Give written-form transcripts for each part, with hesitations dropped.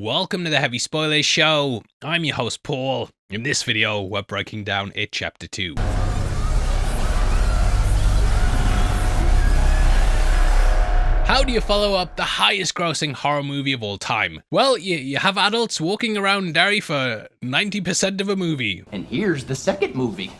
Welcome to the Heavy Spoilers Show. I'm your host Paul. In this video, we're breaking down It Chapter 2. How do you follow up the highest grossing horror movie of all time? Well, you have adults walking around Derry for 90% of a movie. And here's the second movie.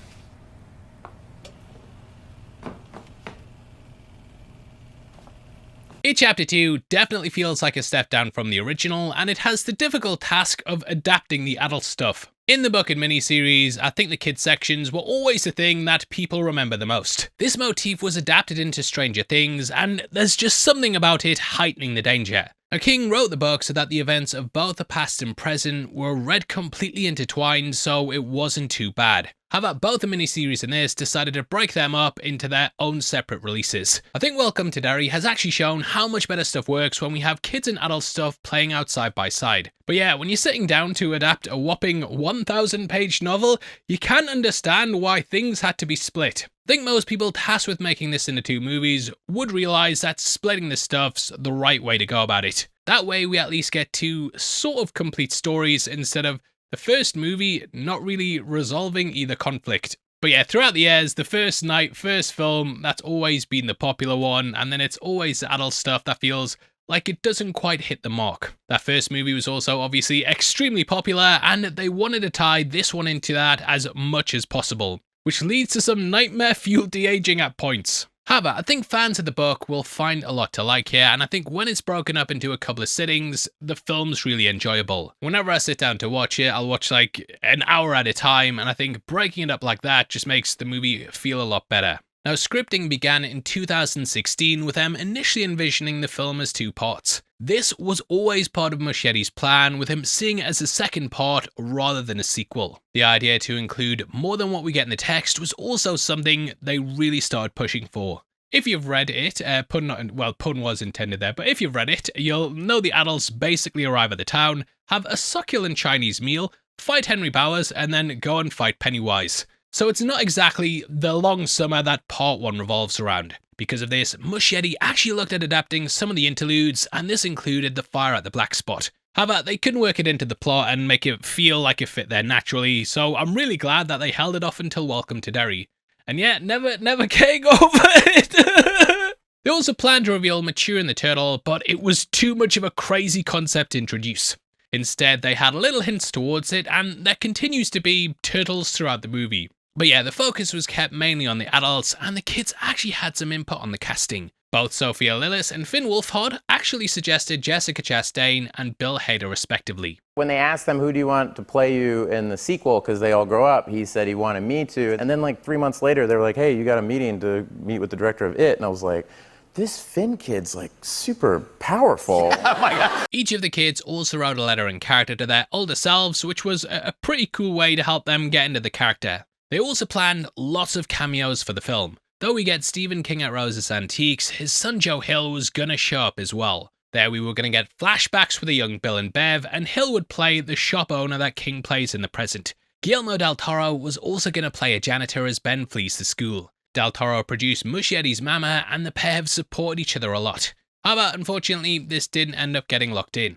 It Chapter 2 definitely feels like a step down from the original, and it has the difficult task of adapting the adult stuff. In the book and miniseries, I think the kids sections were always the thing that people remember the most. This motif was adapted into Stranger Things, and there's just something about it heightening the danger. King wrote the book so that the events of both the past and present were read completely intertwined, so it wasn't too bad. However, both the miniseries and this decided to break them up into their own separate releases. I think Welcome to Derry has actually shown how much better stuff works when we have kids and adult stuff playing out side by side. But yeah, when you're sitting down to adapt a whopping 1,000-page novel, you can understand why things had to be split. I think most people tasked with making this into two movies would realise that splitting the stuff's the right way to go about it. That way we at least get two sort of complete stories instead of the first movie not really resolving either conflict. But yeah, throughout the years, the first night, first film, that's always been the popular one, and then it's always the adult stuff that feels like it doesn't quite hit the mark. That first movie was also obviously extremely popular, and they wanted to tie this one into that as much as possible, which leads to some nightmare-fueled de-aging at points. However, I think fans of the book will find a lot to like here, and I think when it's broken up into a couple of sittings, the film's really enjoyable. Whenever I sit down to watch it, I'll watch like an hour at a time, and I think breaking it up like that just makes the movie feel a lot better. Now, scripting began in 2016 with them initially envisioning the film as two parts. This was always part of Muschietti's plan, with him seeing it as a second part rather than a sequel. The idea to include more than what we get in the text was also something they really started pushing for. If you've read it, pun was intended there, but if you've read it, you'll know the adults basically arrive at the town, have a succulent Chinese meal, fight Henry Bowers, and then go and fight Pennywise. So it's not exactly the long summer that part one revolves around. Because of this, Muschietti actually looked at adapting some of the interludes, and this included the fire at the Black Spot. However, they couldn't work it into the plot and make it feel like it fit there naturally, so I'm really glad that they held it off until Welcome to Derry. And yet, never getting over it! They also planned to reveal Mature and the Turtle, but it was too much of a crazy concept to introduce. Instead, they had little hints towards it, and there continues to be turtles throughout the movie. But yeah, the focus was kept mainly on the adults, and the kids actually had some input on the casting. Both Sophia Lillis and Finn Wolfhard actually suggested Jessica Chastain and Bill Hader respectively. When they asked them, who do you want to play you in the sequel, because they all grow up, he said he wanted me to. And then like 3 months later, they were like, hey, you got a meeting to meet with the director of It. And I was like, this Finn kid's like super powerful. Oh my God. Each of the kids also wrote a letter in character to their older selves, which was a pretty cool way to help them get into the character. They also planned lots of cameos for the film. Though we get Stephen King at Rose's Antiques, his son Joe Hill was gonna show up as well. There we were gonna get flashbacks with a young Bill and Bev, and Hill would play the shop owner that King plays in the present. Guillermo del Toro was also gonna play a janitor as Ben flees the school. Del Toro produced Muschietti's Mama, and the pair have supported each other a lot. However, unfortunately, this didn't end up getting locked in.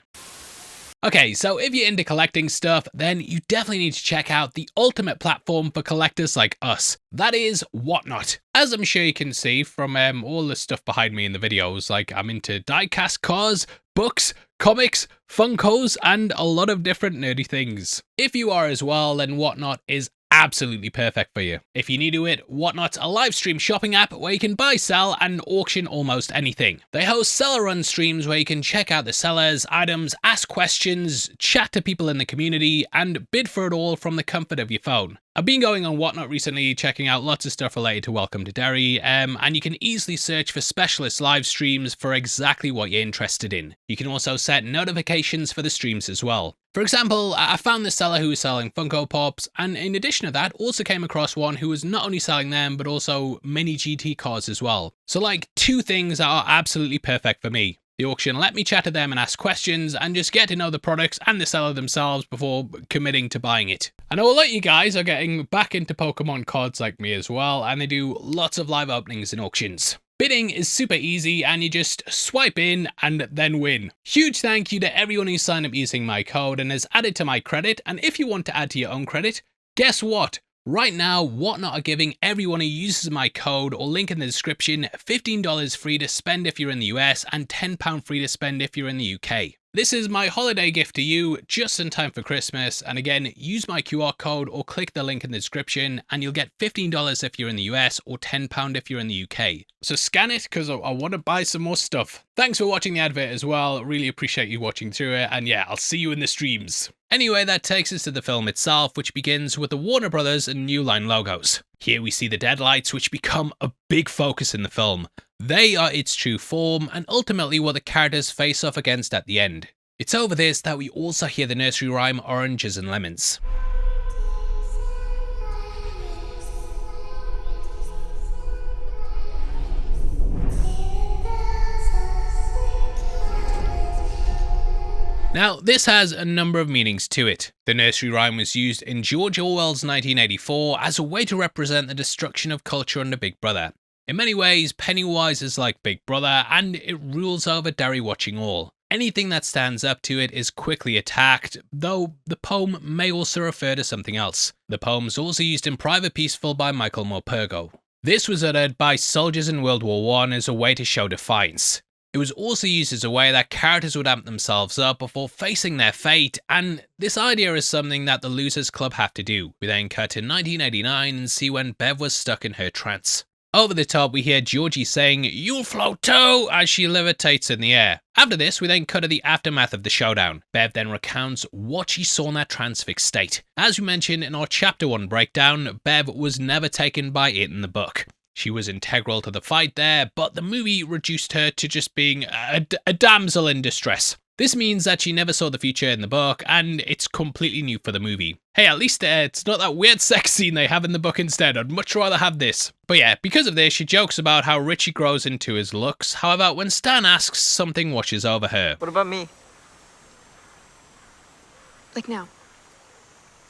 Okay, so if you're into collecting stuff, then you definitely need to check out the ultimate platform for collectors like us. That is Whatnot. As I'm sure you can see from all the stuff behind me in the videos, like I'm into die-cast cars, books, comics, Funkos, and a lot of different nerdy things. If you are as well, then Whatnot is absolutely perfect for you. If you're new to it, Whatnot's a live stream shopping app where you can buy, sell, and auction almost anything. They host seller-run streams where you can check out the sellers, items, ask questions, chat to people in the community, and bid for it all from the comfort of your phone. I've been going on Whatnot recently, checking out lots of stuff related to Welcome to Derry, and you can easily search for specialist live streams for exactly what you're interested in. You can also set notifications for the streams as well. For example, I found this seller who was selling Funko Pops, and in addition to that, also came across one who was not only selling them, but also mini GT cars as well. So like two things that are absolutely perfect for me. The auction let me chat to them and ask questions and just get to know the products and the seller themselves before committing to buying it. I know a lot of you guys are getting back into Pokemon cards like me as well, and they do lots of live openings and auctions. Bidding is super easy and you just swipe in and then win. Huge thank you to everyone who signed up using my code and has added to my credit, and if you want to add to your own credit, guess what? Right now, Whatnot are giving everyone who uses my code or link in the description $15 free to spend if you're in the US and £10 free to spend if you're in the UK. This is my holiday gift to you just in time for Christmas, and again, use my QR code or click the link in the description and you'll get $15 if you're in the US or £10 if you're in the UK. So scan it because I want to buy some more stuff. Thanks for watching the advert as well, really appreciate you watching through it, and yeah, I'll see you in the streams. Anyway, that takes us to the film itself, which begins with the Warner Brothers and New Line logos. Here we see the deadlights, which become a big focus in the film. They are its true form and ultimately what the characters face off against at the end. It's over this that we also hear the nursery rhyme Oranges and Lemons. Now, this has a number of meanings to it. The nursery rhyme was used in George Orwell's 1984 as a way to represent the destruction of culture under Big Brother. In many ways, Pennywise is like Big Brother and it rules over Derry watching all. Anything that stands up to it is quickly attacked, though the poem may also refer to something else. The poem is also used in Private Peaceful by Michael Morpurgo. This was uttered by soldiers in World War I as a way to show defiance. It was also used as a way that characters would amp themselves up before facing their fate, and this idea is something that the Losers Club have to do. We then cut to 1989 and see when Bev was stuck in her trance. Over the top, we hear Georgie saying, "You'll float too," as she levitates in the air. After this, we then cut to the aftermath of the showdown. Bev then recounts what she saw in that transfixed state. As we mentioned in our Chapter 1 breakdown, Bev was never taken by it in the book. She was integral to the fight there, but the movie reduced her to just being a damsel in distress. This means that she never saw the future in the book, and it's completely new for the movie. Hey, at least it's not that weird sex scene they have in the book instead. I'd much rather have this. But yeah, because of this, she jokes about how Richie grows into his looks. However, when Stan asks, something washes over her. What about me? Like now,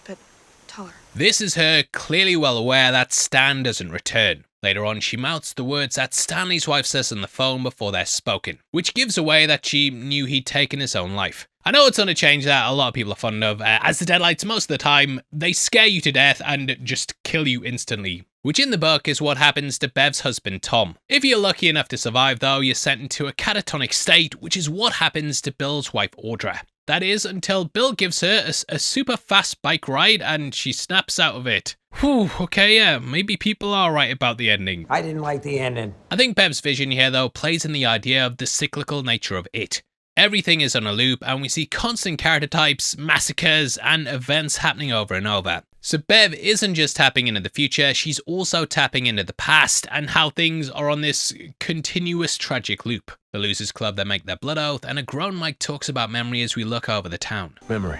but taller. This is her clearly well aware that Stan doesn't return. Later on, she mouths the words that Stanley's wife says on the phone before they're spoken, which gives away that she knew he'd taken his own life. I know it's not a change that a lot of people are fond of, as the deadlights most of the time, they scare you to death and just kill you instantly. Which in the book is what happens to Bev's husband Tom. If you're lucky enough to survive though, you're sent into a catatonic state, which is what happens to Bill's wife Audra. That is, until Bill gives her a super fast bike ride and she snaps out of it. Whew, okay, yeah, maybe people are right about the ending. I didn't like the ending. I think Bev's vision here though plays in the idea of the cyclical nature of it. Everything is on a loop and we see constant character types, massacres and events happening over and over. So Bev isn't just tapping into the future, she's also tapping into the past and how things are on this continuous tragic loop. The Losers Club then make their blood oath and a grown Mike talks about memory as we look over the town. Memory.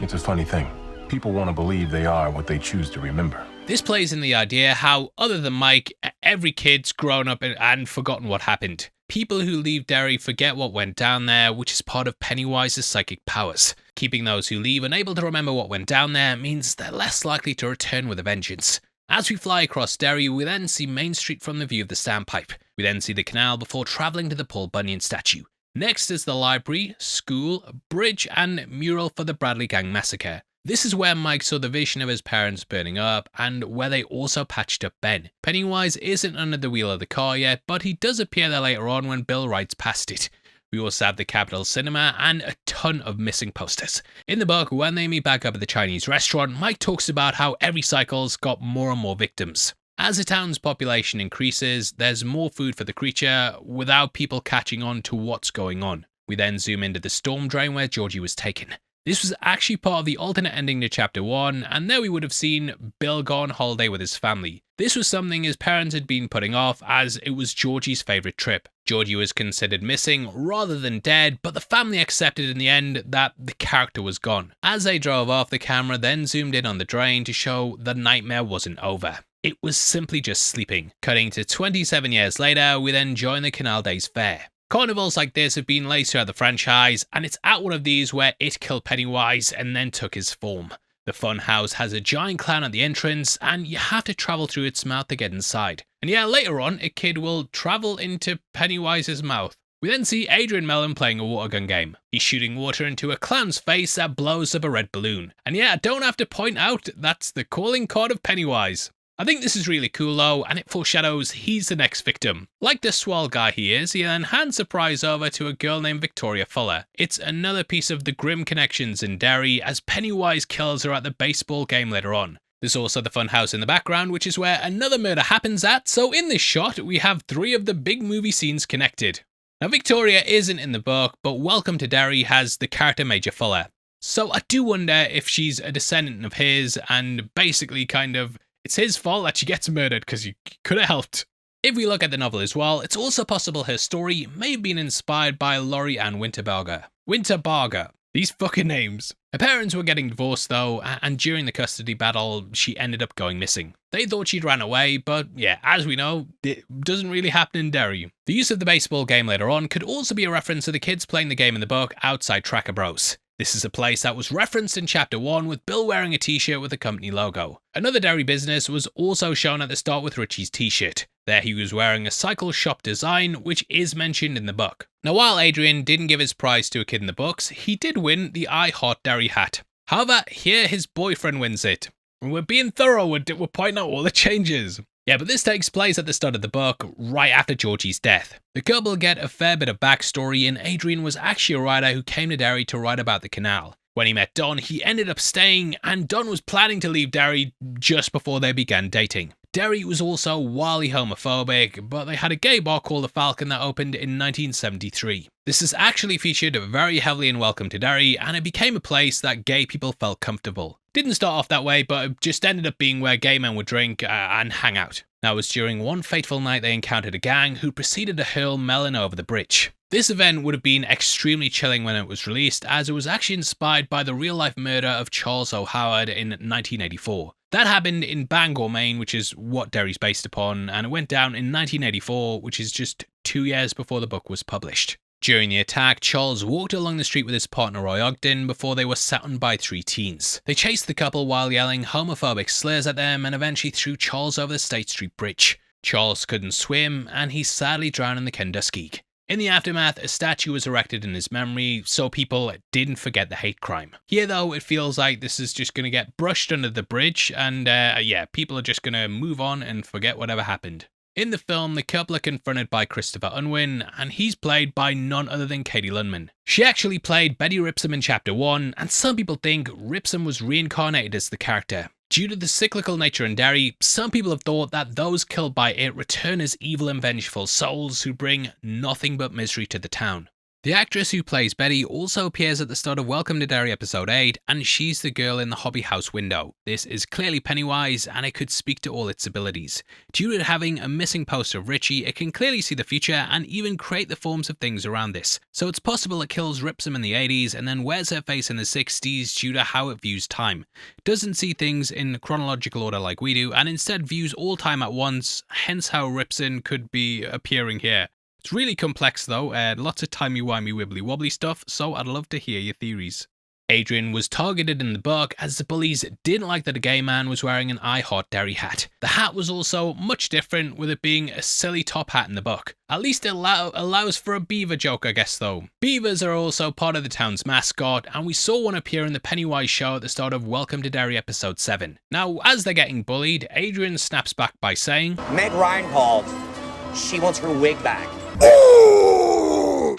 It's a funny thing. People want to believe they are what they choose to remember. This plays in the idea how, other than Mike, every kid's grown up and forgotten what happened. People who leave Derry forget what went down there, which is part of Pennywise's psychic powers. Keeping those who leave unable to remember what went down there means they're less likely to return with a vengeance. As we fly across Derry, we then see Main Street from the view of the Standpipe. We then see the canal before travelling to the Paul Bunyan statue. Next is the library, school, bridge and mural for the Bradley Gang massacre. This is where Mike saw the vision of his parents burning up and where they also patched up Ben. Pennywise isn't under the wheel of the car yet, but he does appear there later on when Bill rides past it. We also have the Capitol Cinema and a ton of missing posters. In the book, when they meet back up at the Chinese restaurant, Mike talks about how every cycle's got more and more victims. As the town's population increases, there's more food for the creature without people catching on to what's going on. We then zoom into the storm drain where Georgie was taken. This was actually part of the alternate ending to Chapter 1, and there we would have seen Bill go on holiday with his family. This was something his parents had been putting off as it was Georgie's favourite trip. Georgie was considered missing rather than dead, but the family accepted in the end that the character was gone. As they drove off, the camera then zoomed in on the drain to show the nightmare wasn't over. It was simply just sleeping. Cutting to 27 years later, we then join the Canal Days Fair. Carnivals like this have been laced throughout the franchise, and it's at one of these where it killed Pennywise and then took his form. The fun house has a giant clown at the entrance, and you have to travel through its mouth to get inside. And yeah, later on, a kid will travel into Pennywise's mouth. We then see Adrian Mellon playing a water gun game. He's shooting water into a clown's face that blows up a red balloon. And yeah, I don't have to point out that's the calling card of Pennywise. I think this is really cool though, and it foreshadows he's the next victim. Like the swell guy he is, he then hands the prize over to a girl named Victoria Fuller. It's another piece of the grim connections in Derry, as Pennywise kills her at the baseball game later on. There's also the fun house in the background, which is where another murder happens at, so in this shot we have 3 of the big movie scenes connected. Now Victoria isn't in the book, but Welcome to Derry has the character Major Fuller. So I do wonder if she's a descendant of his, and basically kind of it's his fault that she gets murdered because he could have helped. If we look at the novel as well, it's also possible her story may have been inspired by Laurie Ann Winterbarger. These fucking names. Her parents were getting divorced though, and during the custody battle, she ended up going missing. They thought she'd ran away, but yeah, as we know, it doesn't really happen in Derry. The use of the baseball game later on could also be a reference to the kids playing the game in the book outside Tracker Bros. This is a place that was referenced in chapter 1 with Bill wearing a t-shirt with the company logo. Another Derry business was also shown at the start with Richie's t-shirt. There he was wearing a cycle shop design, which is mentioned in the book. Now while Adrian didn't give his prize to a kid in the books, he did win the I Heart Derry hat. However, here his boyfriend wins it. We're being thorough, we're pointing out all the changes. Yeah, but this takes place at the start of the book, right after Georgie's death. The couple get a fair bit of backstory, and Adrian was actually a writer who came to Derry to write about the canal. When he met Don, he ended up staying, and Don was planning to leave Derry just before they began dating. Derry was also wildly homophobic, but they had a gay bar called the Falcon that opened in 1973. This is actually featured very heavily in Welcome to Derry, and it became a place that gay people felt comfortable. Didn't start off that way, but it just ended up being where gay men would drink and hang out. That was during one fateful night they encountered a gang who proceeded to hurl Mellon over the bridge. This event would have been extremely chilling when it was released, as it was actually inspired by the real-life murder of Charles O'Howard in 1984. That happened in Bangor, Maine, which is what Derry's based upon, and it went down in 1984, which is just 2 years before the book was published. During the attack, Charles walked along the street with his partner Roy Ogden before they were sat on by 3 teens. They chased the couple while yelling homophobic slurs at them and eventually threw Charles over the State Street Bridge. Charles couldn't swim, and he sadly drowned in the Kenduskeag. In the aftermath, a statue was erected in his memory, so people didn't forget the hate crime. Here though, it feels like this is just going to get brushed under the bridge, and yeah, people are just going to move on and forget whatever happened. In the film, the couple are confronted by Christopher Unwin, and he's played by none other than Katie Lundman. She actually played Betty Ripsom in Chapter 1, and some people think Ripsom was reincarnated as the character. Due to the cyclical nature in Derry, some people have thought that those killed by it return as evil and vengeful souls who bring nothing but misery to the town. The actress who plays Betty also appears at the start of Welcome to Derry episode 8, and she's the girl in the hobby house window. This is clearly Pennywise, and it could speak to all its abilities. Due to having a missing poster of Richie, it can clearly see the future and even create the forms of things around this. So it's possible it kills Ripsom in the 80s and then wears her face in the 60s due to how it views time. It doesn't see things in chronological order like we do, and instead views all time at once, hence how Ripson could be appearing here. It's really complex though, lots of timey-wimey wibbly-wobbly stuff, so I'd love to hear your theories. Adrian was targeted in the book as the bullies didn't like that a gay man was wearing an I Heart Derry hat. The hat was also much different, with it being a silly top hat in the book. At least it allows for a beaver joke, I guess though. Beavers are also part of the town's mascot, and we saw one appear in the Pennywise show at the start of Welcome to Derry episode 7. Now, as they're getting bullied, Adrian snaps back by saying, Meg Ryan called. She wants her wig back.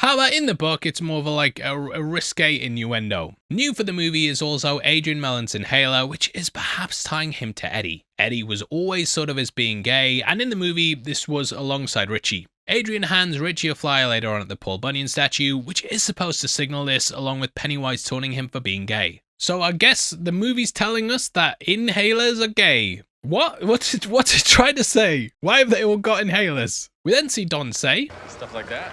However, in the book, it's more of a risque innuendo. New for the movie is also Adrian Mellon's inhaler, which is perhaps tying him to Eddie. Eddie was always sort of as being gay, and in the movie, this was alongside Richie. Adrian hands Richie a flyer later on at the Paul Bunyan statue, which is supposed to signal this, along with Pennywise taunting him for being gay. So I guess the movie's telling us that inhalers are gay. What's it trying to say? Why have they all got inhalers? We then see Don say, Stuff like that.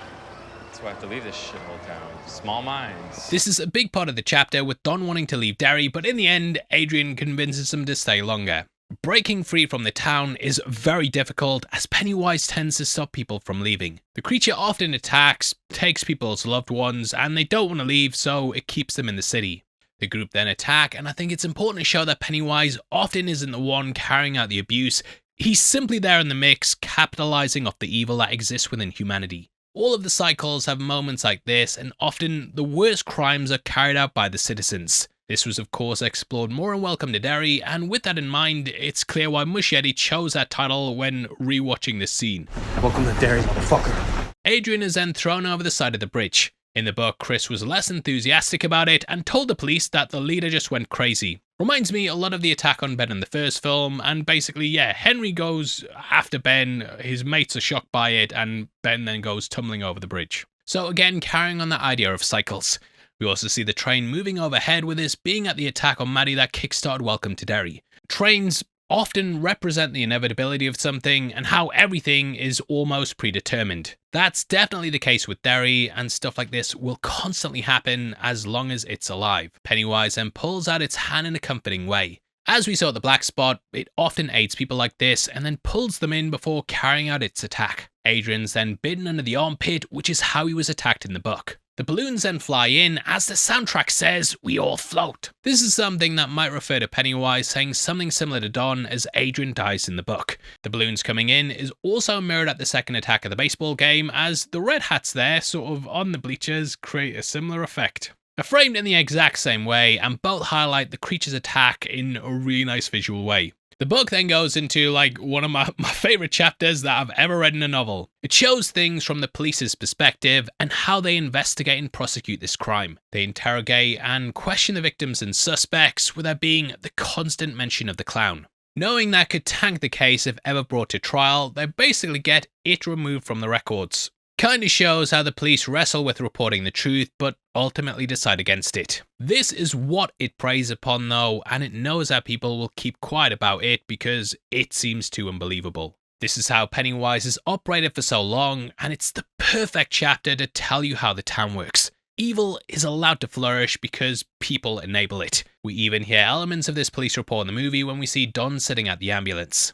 That's why I have to leave this shithole town. Small minds. This is a big part of the chapter, with Don wanting to leave Derry, but in the end, Adrian convinces him to stay longer. Breaking free from the town is very difficult, as Pennywise tends to stop people from leaving. The creature often attacks, takes people's loved ones, and they don't want to leave, so it keeps them in the city. The group then attack, and I think it's important to show that Pennywise often isn't the one carrying out the abuse. He's simply there in the mix, capitalizing off the evil that exists within humanity. All of the cycles have moments like this, and often the worst crimes are carried out by the citizens. This was of course explored more in Welcome to Derry, and with that in mind, it's clear why Muschietti chose that title when rewatching this scene. Welcome to Derry, motherfucker. Adrian is then thrown over the side of the bridge. In the book, Chris was less enthusiastic about it and told the police that the leader just went crazy. Reminds me a lot of the attack on Ben in the first film, and basically, yeah, Henry goes after Ben, his mates are shocked by it, and Ben then goes tumbling over the bridge. So again, carrying on that idea of cycles. We also see the train moving overhead, with this being at the attack on Maddie that kickstarted Welcome to Derry. Trains often represent the inevitability of something and how everything is almost predetermined. That's definitely the case with Derry, and stuff like this will constantly happen as long as it's alive. Pennywise then pulls out its hand in a comforting way. As we saw at the Black Spot, it often aids people like this and then pulls them in before carrying out its attack. Adrian's then bitten under the armpit, which is how he was attacked in the book. The balloons then fly in, as the soundtrack says, we all float. This is something that might refer to Pennywise saying something similar to Don as Adrian dies in the book. The balloons coming in is also mirrored at the second attack of the baseball game, as the red hats there, sort of on the bleachers, create a similar effect. They're framed in the exact same way, and both highlight the creature's attack in a really nice visual way. The book then goes into like one of my favourite chapters that I've ever read in a novel. It shows things from the police's perspective and how they investigate and prosecute this crime. They interrogate and question the victims and suspects, with there being the constant mention of the clown. Knowing that could tank the case if ever brought to trial, they basically get it removed from the records. Kinda shows how the police wrestle with reporting the truth, but ultimately decide against it. This is what it preys upon though, and it knows that people will keep quiet about it because it seems too unbelievable. This is how Pennywise has operated for so long, and it's the perfect chapter to tell you how the town works. Evil is allowed to flourish because people enable it. We even hear elements of this police report in the movie when we see Don sitting at the ambulance.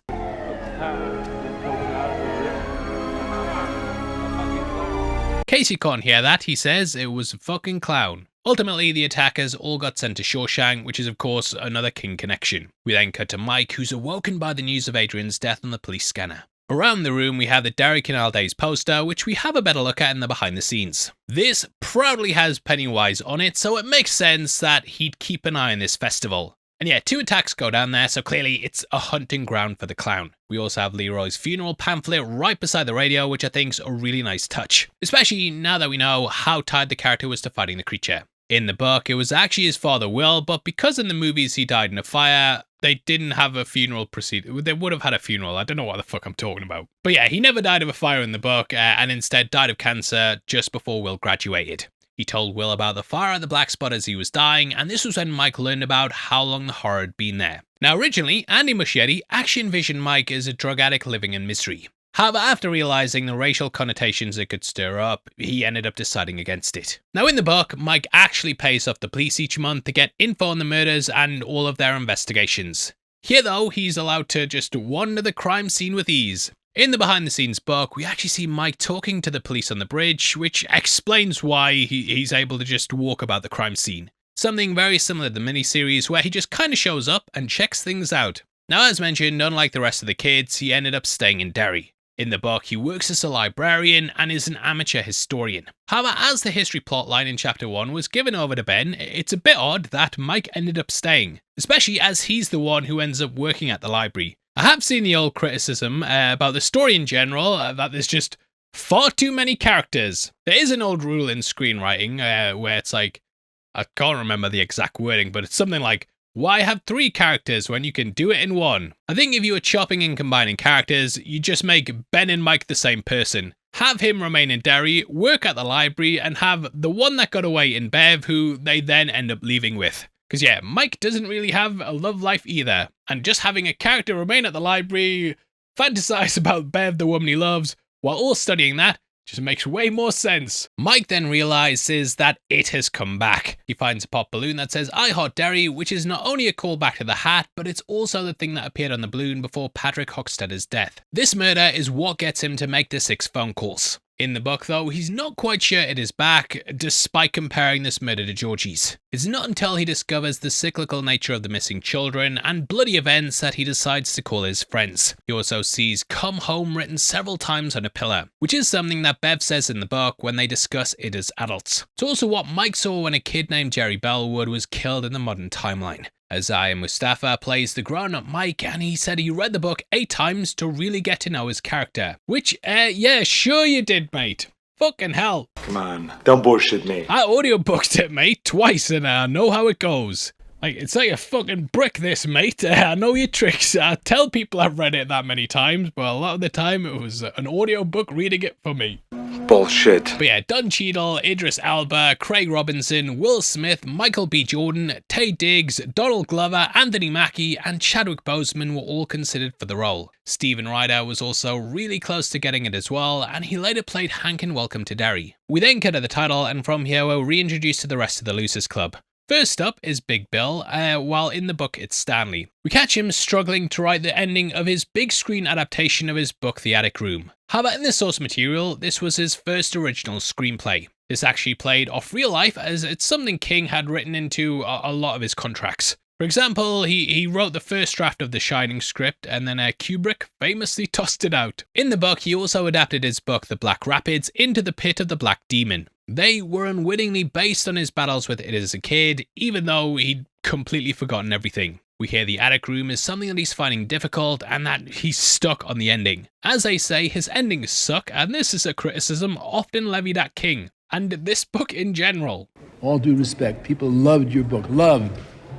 In case you can't hear that, he says it was a fucking clown. Ultimately, the attackers all got sent to Shawshank, which is of course another King connection. We then cut to Mike, who's awoken by the news of Adrian's death on the police scanner. Around the room, we have the Derry Canal Days poster, which we have a better look at in the behind the scenes. This proudly has Pennywise on it, so it makes sense that he'd keep an eye on this festival. And yeah, 2 attacks go down there, so clearly it's a hunting ground for the clown. We also have Leroy's funeral pamphlet right beside the radio, which I think's a really nice touch, especially now that we know how tied the character was to fighting the creature. In the book, it was actually his father Will, but because in the movies he died in a fire, they didn't have a funeral procedure. They would have had a funeral. I don't know what the fuck I'm talking about. But yeah, he never died of a fire in the book, and instead died of cancer just before Will graduated. He told Will about the fire at the Black Spot as he was dying, and this was when Mike learned about how long the horror had been there. Now originally, Andy Muschietti actually envisioned Mike as a drug addict living in misery. However, after realising the racial connotations it could stir up, he ended up deciding against it. Now in the book, Mike actually pays off the police each month to get info on the murders and all of their investigations. Here though, he's allowed to just wander the crime scene with ease. In the behind the scenes book, we actually see Mike talking to the police on the bridge, which explains why he's able to just walk about the crime scene. Something very similar to the miniseries where he just kind of shows up and checks things out. Now as mentioned, unlike the rest of the kids, he ended up staying in Derry. In the book, he works as a librarian and is an amateur historian. However, as the history plotline in chapter 1 was given over to Ben, it's a bit odd that Mike ended up staying, especially as he's the one who ends up working at the library. I have seen the old criticism about the story in general, that there's just far too many characters. There is an old rule in screenwriting where it's like, I can't remember the exact wording, but it's something like, why have 3 characters when you can do it in 1? I think if you were chopping and combining characters, you just make Ben and Mike the same person. Have him remain in Derry, work at the library, and have the one that got away in Bev, who they then end up leaving with. Because yeah, Mike doesn't really have a love life either, and just having a character remain at the library, fantasize about Bev, the woman he loves, while all studying that, just makes way more sense. Mike then realizes that it has come back. He finds a pop balloon that says I Heart Derry, which is not only a callback to the hat, but it's also the thing that appeared on the balloon before Patrick Hochstadter's death. This murder is what gets him to make the 6 phone calls. In the book though, he's not quite sure it is back, despite comparing this murder to Georgie's. It's not until he discovers the cyclical nature of the missing children and bloody events that he decides to call his friends. He also sees "come home" written several times on a pillar, which is something that Bev says in the book when they discuss it as adults. It's also what Mike saw when a kid named Jerry Bellwood was killed in the modern timeline. Isaiah Mustafa plays the grown-up Mike, and he said he read the book 8 times to really get to know his character. Which, yeah, sure you did, mate. Fucking hell. Come on, don't bullshit me. I audiobooked it, mate, twice, and I know how it goes. Like, it's like a fucking brick, this, mate. I know your tricks. I tell people I've read it that many times, but a lot of the time it was an audiobook reading it for me. Bullshit. But yeah, Don Cheadle, Idris Elba, Craig Robinson, Will Smith, Michael B. Jordan, Taye Diggs, Donald Glover, Anthony Mackie, and Chadwick Boseman were all considered for the role. Stephen Ryder was also really close to getting it as well, and he later played Hank in Welcome to Derry. We then cut to the title, and from here we're reintroduced to the rest of the Losers Club. First up is Big Bill, while in the book it's Stanley. We catch him struggling to write the ending of his big screen adaptation of his book The Attic Room. However, in the source material, this was his first original screenplay. This actually played off real life, as it's something King had written into a lot of his contracts. For example, he wrote the first draft of the Shining script, and then Kubrick famously tossed it out. In the book, he also adapted his book The Black Rapids into The Pit of the Black Demon. They were unwittingly based on his battles with it as a kid, even though he'd completely forgotten everything. We hear the attic room is something that he's finding difficult and that he's stuck on the ending. As they say, his endings suck, and this is a criticism often levied at King, and this book in general. All due respect, people loved your book, loved.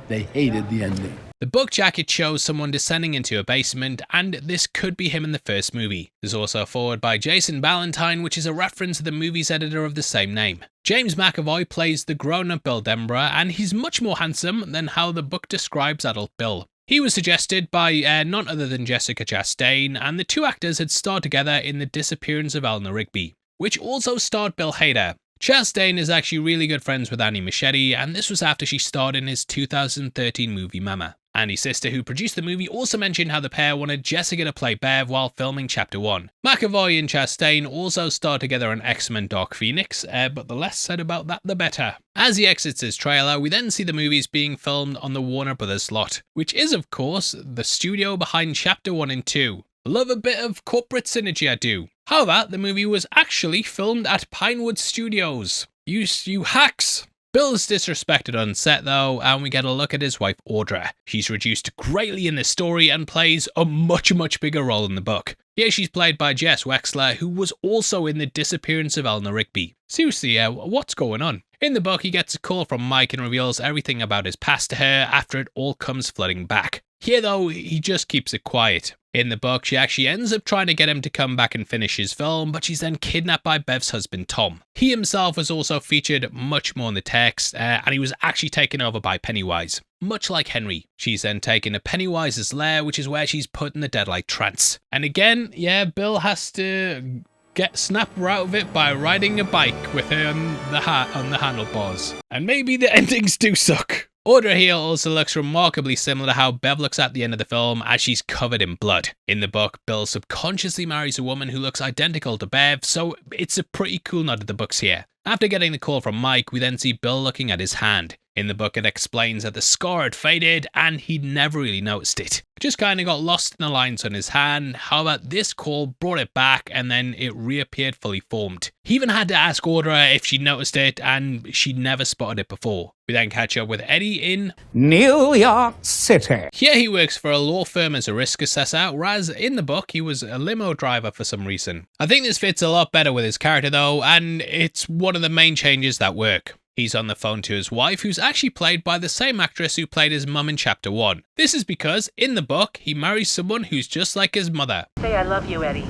They hated the ending. The book jacket shows someone descending into a basement, and this could be him in the first movie. There's also a foreword by Jason Ballantyne, which is a reference to the movie's editor of the same name. James McAvoy plays the grown-up Bill Denborough, and he's much more handsome than how the book describes adult Bill. He was suggested by none other than Jessica Chastain, and the two actors had starred together in The Disappearance of Eleanor Rigby, which also starred Bill Hader. Chastain is actually really good friends with Annie Machete, and this was after she starred in his 2013 movie Mama. Andy's sister, who produced the movie, also mentioned how the pair wanted Jessica to play Bev while filming Chapter 1. McAvoy and Chastain also starred together in X-Men Dark Phoenix, but the less said about that, the better. As he exits his trailer, we then see the movies being filmed on the Warner Brothers lot, which is, of course, the studio behind Chapter 1 and 2. Love a bit of corporate synergy, I do. However, the movie was actually filmed at Pinewood Studios. You hacks! Bill's disrespected on set though, and we get a look at his wife Audra. She's reduced greatly in this story and plays a much bigger role in the book. Here she's played by Jess Wexler, who was also in The Disappearance of Eleanor Rigby. Seriously, what's going on? In the book, he gets a call from Mike and reveals everything about his past to her after it all comes flooding back. Here though, he just keeps it quiet. In the book, she actually ends up trying to get him to come back and finish his film, but she's then kidnapped by Bev's husband Tom. He himself was also featured much more in the text, and he was actually taken over by Pennywise. Much like Henry, she's then taken to Pennywise's lair, which is where she's put in the deadlight trance. And again, yeah, Bill has to get snapper out of it by riding a bike with her on the handlebars. And maybe the endings do suck. Audra here also looks remarkably similar to how Bev looks at the end of the film, as she's covered in blood. In the book, Bill subconsciously marries a woman who looks identical to Bev, so it's a pretty cool nod to the books here. After getting the call from Mike, we then see Bill looking at his hand. In the book, it explains that the scar had faded and he'd never really noticed it. It just kind of got lost in the lines on his hand. However, this call brought it back and then it reappeared fully formed. He even had to ask Audra if she noticed it, and she never spotted it before. We then catch up with Eddie in New York City. Here he works for a law firm as a risk assessor, whereas in the book he was a limo driver for some reason. I think this fits a lot better with his character though, and it's one of the main changes that work. He's on the phone to his wife, who's actually played by the same actress who played his mum in Chapter 1. This is because, in the book, he marries someone who's just like his mother. Say I love you, Eddie.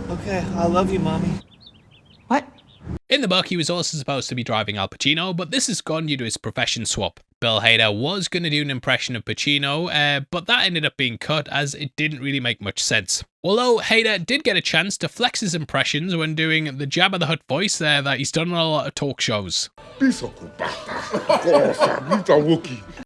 Okay, I love you, Mommy. What? In the book, he was also supposed to be driving Al Pacino, but this is gone due to his profession swap. Bill Hader was going to do an impression of Pacino, but that ended up being cut as it didn't really make much sense. Although Hader did get a chance to flex his impressions when doing the Jabba the Hutt voice that he's done on a lot of talk shows. The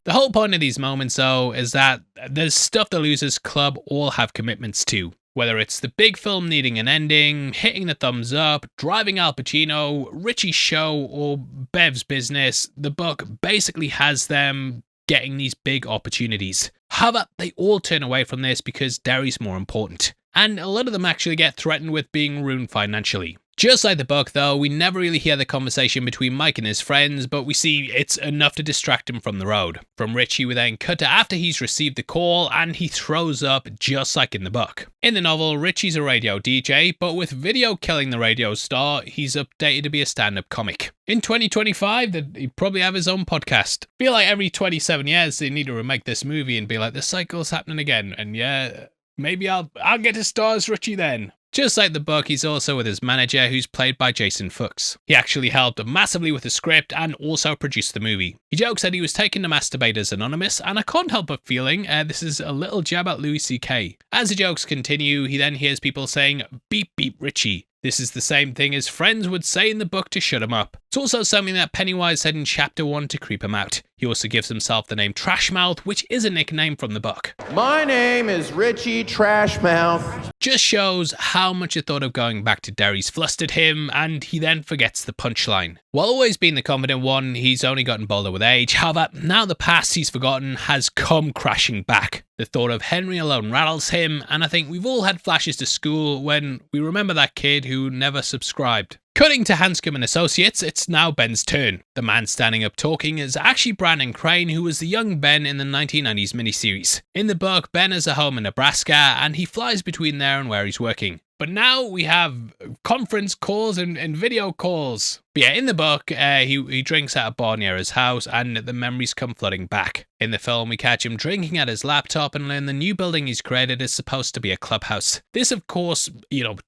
whole point of these moments though is that there's stuff the Losers Club all have commitments to. Whether it's the big film needing an ending, hitting the thumbs up, driving Al Pacino, Richie's show, or Bev's business, the book basically has them getting these big opportunities. However, they all turn away from this because Derry's more important. And a lot of them actually get threatened with being ruined financially. Just like the book though, we never really hear the conversation between Mike and his friends, but we see it's enough to distract him from the road. From Richie, we then cut to after he's received the call and he throws up just like in the book. In the novel, Richie's a radio DJ, but with video killing the radio star, he's updated to be a stand-up comic. In 2025, he'd probably have his own podcast. Feel like every 27 years they need to remake this movie and be like, the cycle's happening again, and yeah, maybe I'll get to star as Richie then. Just like the book, he's also with his manager, who's played by Jason Fuchs. He actually helped massively with the script and also produced the movie. He jokes that he was taken to Masturbators Anonymous, and I can't help but feeling this is a little jab at Louis C.K. As the jokes continue, he then hears people saying, "Beep beep Richie." This is the same thing as friends would say in the book to shut him up. It's also something that Pennywise said in chapter 1 to creep him out. He also gives himself the name Trashmouth, which is a nickname from the book. My name is Richie Trashmouth. Just shows how much the thought of going back to Derry's flustered him, and he then forgets the punchline. While always being the confident one, he's only gotten bolder with age. However, now the past he's forgotten has come crashing back. The thought of Henry alone rattles him, and I think we've all had flashes to school when we remember that kid who never subscribed. Cutting to Hanscom and Associates, it's now Ben's turn. The man standing up talking is actually Brandon Crane, who was the young Ben in the 1990s miniseries. In the book, Ben has a home in Nebraska, and he flies between there and where he's working. But now we have conference calls and video calls. But yeah, in the book, he drinks at a bar near his house and the memories come flooding back. In the film, we catch him drinking at his laptop and learn the new building he's created is supposed to be a clubhouse. This, of course,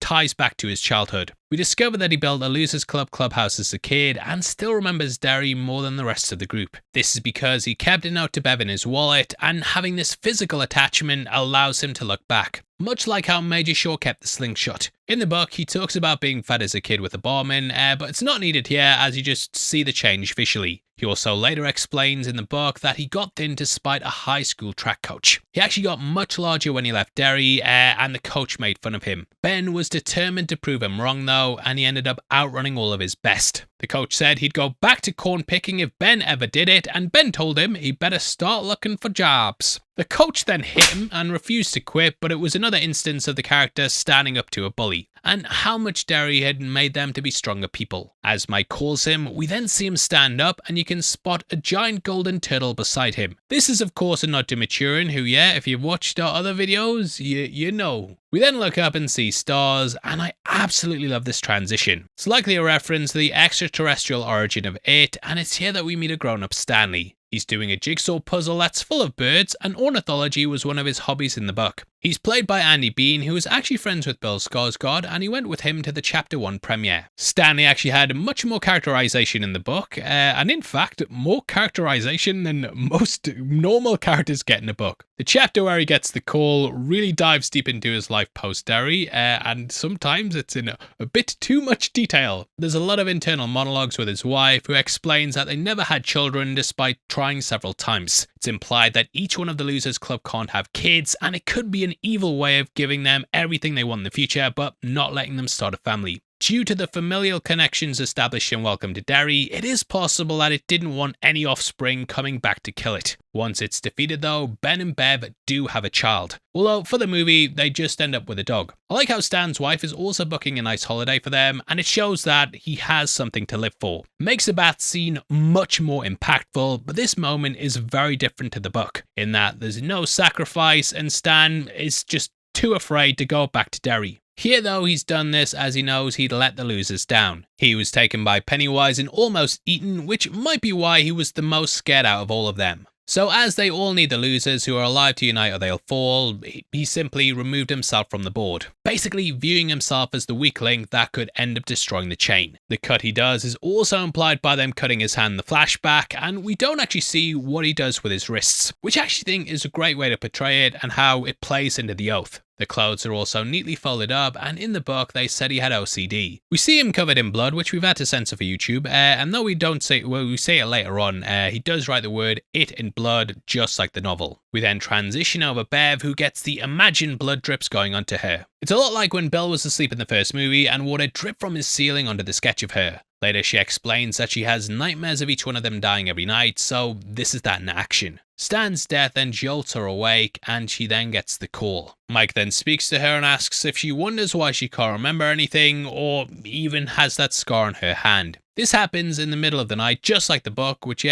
ties back to his childhood. We discover that he built a Losers Club clubhouse as a kid and still remembers Derry more than the rest of the group. This is because he kept a note to Bev in his wallet, and having this physical attachment allows him to look back. Much like how Major Shaw kept the slingshot. In the book, he talks about being fed as a kid with a barman, but it's not needed here as you just see the change visually. He also later explains in the book that he got thin to spite a high school track coach. He actually got much larger when he left Derry, and the coach made fun of him. Ben was determined to prove him wrong though, and he ended up outrunning all of his best. The coach said he'd go back to corn picking if Ben ever did it, and Ben told him he better start looking for jobs. The coach then hit him and refused to quit, but it was another instance of the character standing up to a bully, and how much Derry had made them to be stronger people. As Mike calls him, we then see him stand up and you can spot a giant golden turtle beside him. This is of course a nod to Maturin, who if you've watched our other videos, you know. We then look up and see stars, and I absolutely love this transition. It's likely a reference to the extraterrestrial origin of it, and it's here that we meet a grown-up Stanley. He's doing a jigsaw puzzle that's full of birds, and ornithology was one of his hobbies in the book. He's played by Andy Bean, who is actually friends with Bill Skarsgård, and he went with him to the Chapter 1 premiere. Stanley actually had much more characterization in the book, and in fact, more characterization than most normal characters get in a book. The chapter where he gets the call really dives deep into his life post-Derry, and sometimes it's in a bit too much detail. There's a lot of internal monologues with his wife, who explains that they never had children despite trying several times. It's implied that each one of the Losers Club can't have kids, and it could be an evil way of giving them everything they want in the future, but not letting them start a family. Due to the familial connections established in Welcome to Derry, it is possible that it didn't want any offspring coming back to kill it. Once it's defeated though, Ben and Bev do have a child. Although for the movie, they just end up with a dog. I like how Stan's wife is also booking a nice holiday for them, and it shows that he has something to live for. Makes the bath scene much more impactful, but this moment is very different to the book, in that there's no sacrifice and Stan is just too afraid to go back to Derry. Here though, he's done this as he knows he'd let the losers down. He was taken by Pennywise and almost eaten, which might be why he was the most scared out of all of them. So as they all need the losers who are alive to unite or they'll fall, he simply removed himself from the board, basically viewing himself as the weak link that could end up destroying the chain. The cut he does is also implied by them cutting his hand in the flashback, and we don't actually see what he does with his wrists, which I actually think is a great way to portray it and how it plays into the oath. The clothes are also neatly folded up, and in the book they said he had OCD. We see him covered in blood, which we've had to censor for YouTube, and though we don't say, well, we say it later on, he does write the word "it" in blood, just like the novel. We then transition over Bev, who gets the imagined blood drips going onto her. It's a lot like when Bill was asleep in the first movie and water dripped from his ceiling onto the sketch of her. Later she explains that she has nightmares of each one of them dying every night, so this is that in action. Stan's death then jolts her awake, and she then gets the call. Mike then speaks to her and asks if she wonders why she can't remember anything, or even has that scar on her hand. This happens in the middle of the night, just like the book, which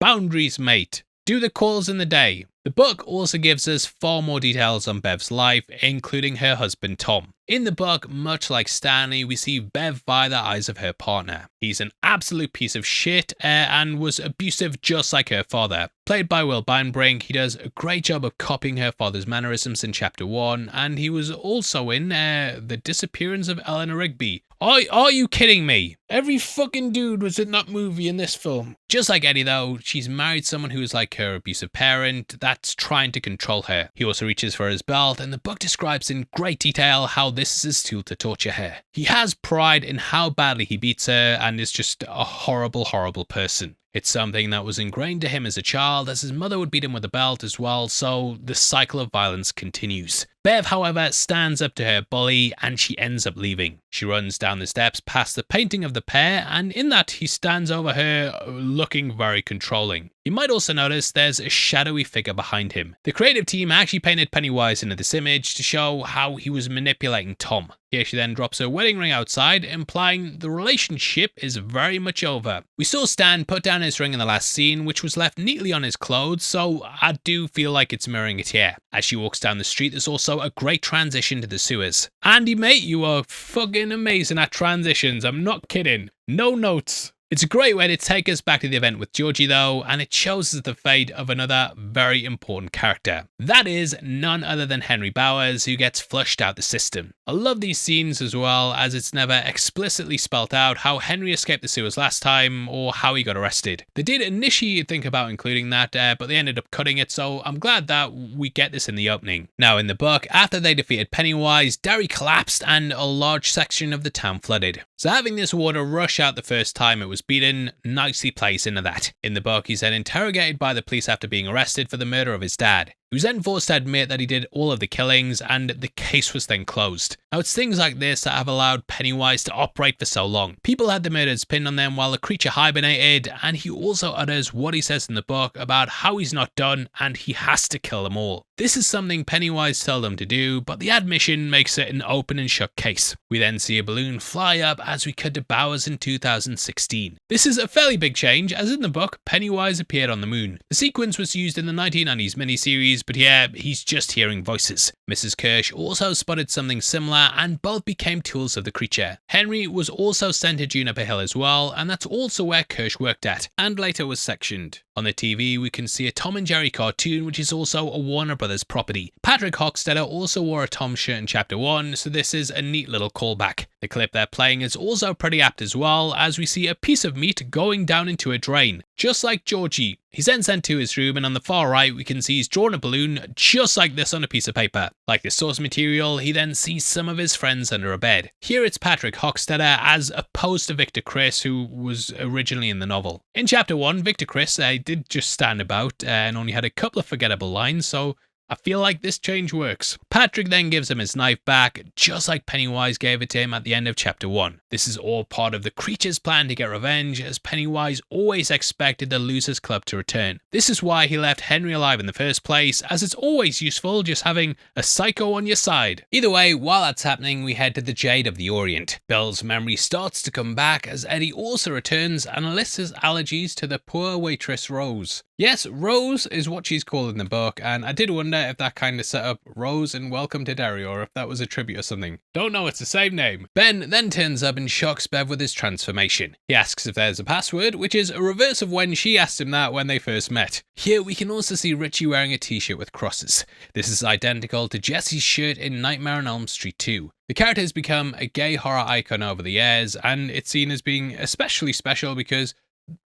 boundaries, mate. Do the calls in the day. The book also gives us far more details on Bev's life, including her husband Tom. In the book, much like Stanley, we see Bev via the eyes of her partner. He's an absolute piece of shit and was abusive just like her father. Played by Will Beinbrink, he does a great job of copying her father's mannerisms in Chapter 1, and he was also in The Disappearance of Eleanor Rigby. Are you kidding me? Every fucking dude was in that movie in this film. Just like Eddie though, she's married someone who is like her abusive parent that's trying to control her. He also reaches for his belt, and the book describes in great detail how this is his tool to torture her. He has pride in how badly he beats her and is just a horrible, horrible person. It's something that was ingrained to him as a child, as his mother would beat him with a belt as well, so the cycle of violence continues. Bev, however, stands up to her bully and she ends up leaving. She runs down the steps past the painting of the pair, and in that he stands over her looking very controlling. You might also notice there's a shadowy figure behind him. The creative team actually painted Pennywise into this image to show how he was manipulating Tom. Here she then drops her wedding ring outside, implying the relationship is very much over. We saw Stan put down his ring in the last scene, which was left neatly on his clothes, so I do feel like it's mirroring it here. As she walks down the street, there's also a great transition to the sewers. Andy, mate, you are fucking amazing at transitions, I'm not kidding. No notes. It's a great way to take us back to the event with Georgie though, and it shows us the fate of another very important character. That is none other than Henry Bowers, who gets flushed out the system. I love these scenes as well, as it's never explicitly spelt out how Henry escaped the sewers last time or how he got arrested. They did initially think about including that, but they ended up cutting it, so I'm glad that we get this in the opening. Now in the book, after they defeated Pennywise, Derry collapsed and a large section of the town flooded. So having this water rush out the first time it was beaten nicely plays into that. In the book, he's then interrogated by the police after being arrested for the murder of his dad. He was then forced to admit that he did all of the killings, and the case was then closed. Now it's things like this that have allowed Pennywise to operate for so long. People had the murders pinned on them while the creature hibernated, and he also utters what he says in the book about how he's not done and he has to kill them all. This is something Pennywise told him to do, but the admission makes it an open and shut case. We then see a balloon fly up as we cut to Bowers in 2016. This is a fairly big change, as in the book, Pennywise appeared on the moon. The sequence was used in the 1990s miniseries, but yeah, he's just hearing voices. Mrs. Kersh also spotted something similar, and both became tools of the creature. Henry was also sent to Juniper Hill as well, and that's also where Kersh worked at, and later was sectioned. On the TV, we can see a Tom and Jerry cartoon, which is also a Warner Brothers property. Patrick Hockstetter also wore a Tom shirt in Chapter 1, so this is a neat little callback. The clip they're playing is also pretty apt as well, as we see a piece of meat going down into a drain, just like Georgie. He's then sent to his room, and on the far right we can see he's drawn a balloon just like this on a piece of paper. Like the source material, he then sees some of his friends under a bed. Here it's Patrick Hockstetter as opposed to Victor Criss, who was originally in the novel. In Chapter 1, Victor Criss did just stand about and only had a couple of forgettable lines, so I feel like this change works. Patrick then gives him his knife back, just like Pennywise gave it to him at the end of Chapter 1. This is all part of the creature's plan to get revenge, as Pennywise always expected the Losers Club to return. This is why he left Henry alive in the first place, as it's always useful just having a psycho on your side. Either way, while that's happening, we head to the Jade of the Orient. Bill's memory starts to come back as Eddie also returns and lists his allergies to the poor waitress Rose. Yes, Rose is what she's called in the book, and I did wonder if that kind of set up Rose and Welcome to Derry, or if that was a tribute or something. Don't know, it's the same name. Ben then turns up and shocks Bev with his transformation. He asks if there's a password, which is a reverse of when she asked him that when they first met. Here we can also see Richie wearing a t-shirt with crosses. This is identical to Jesse's shirt in Nightmare on Elm Street 2. The character has become a gay horror icon over the years, and it's seen as being especially special because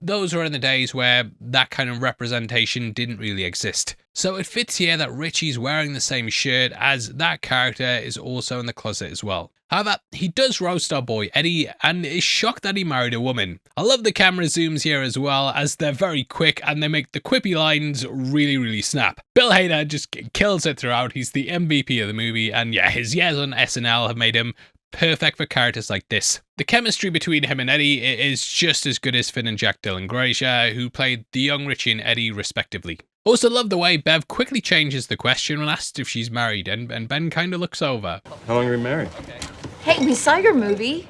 those were in the days where that kind of representation didn't really exist. So it fits here that Richie's wearing the same shirt as that character is also in the closet as well. However, he does roast our boy Eddie and is shocked that he married a woman. I love the camera zooms here as well, as they're very quick and they make the quippy lines really snap. Bill Hader just kills it throughout. He's the MVP of the movie, and yeah, his years on SNL have made him perfect for characters like this. The chemistry between him and Eddie is just as good as Finn and Jack Dylan Grazer, who played the young Richie and Eddie respectively. Also love the way Bev quickly changes the question when asked if she's married, and Ben kind of looks over. How long have you been married? Hey, we saw your movie,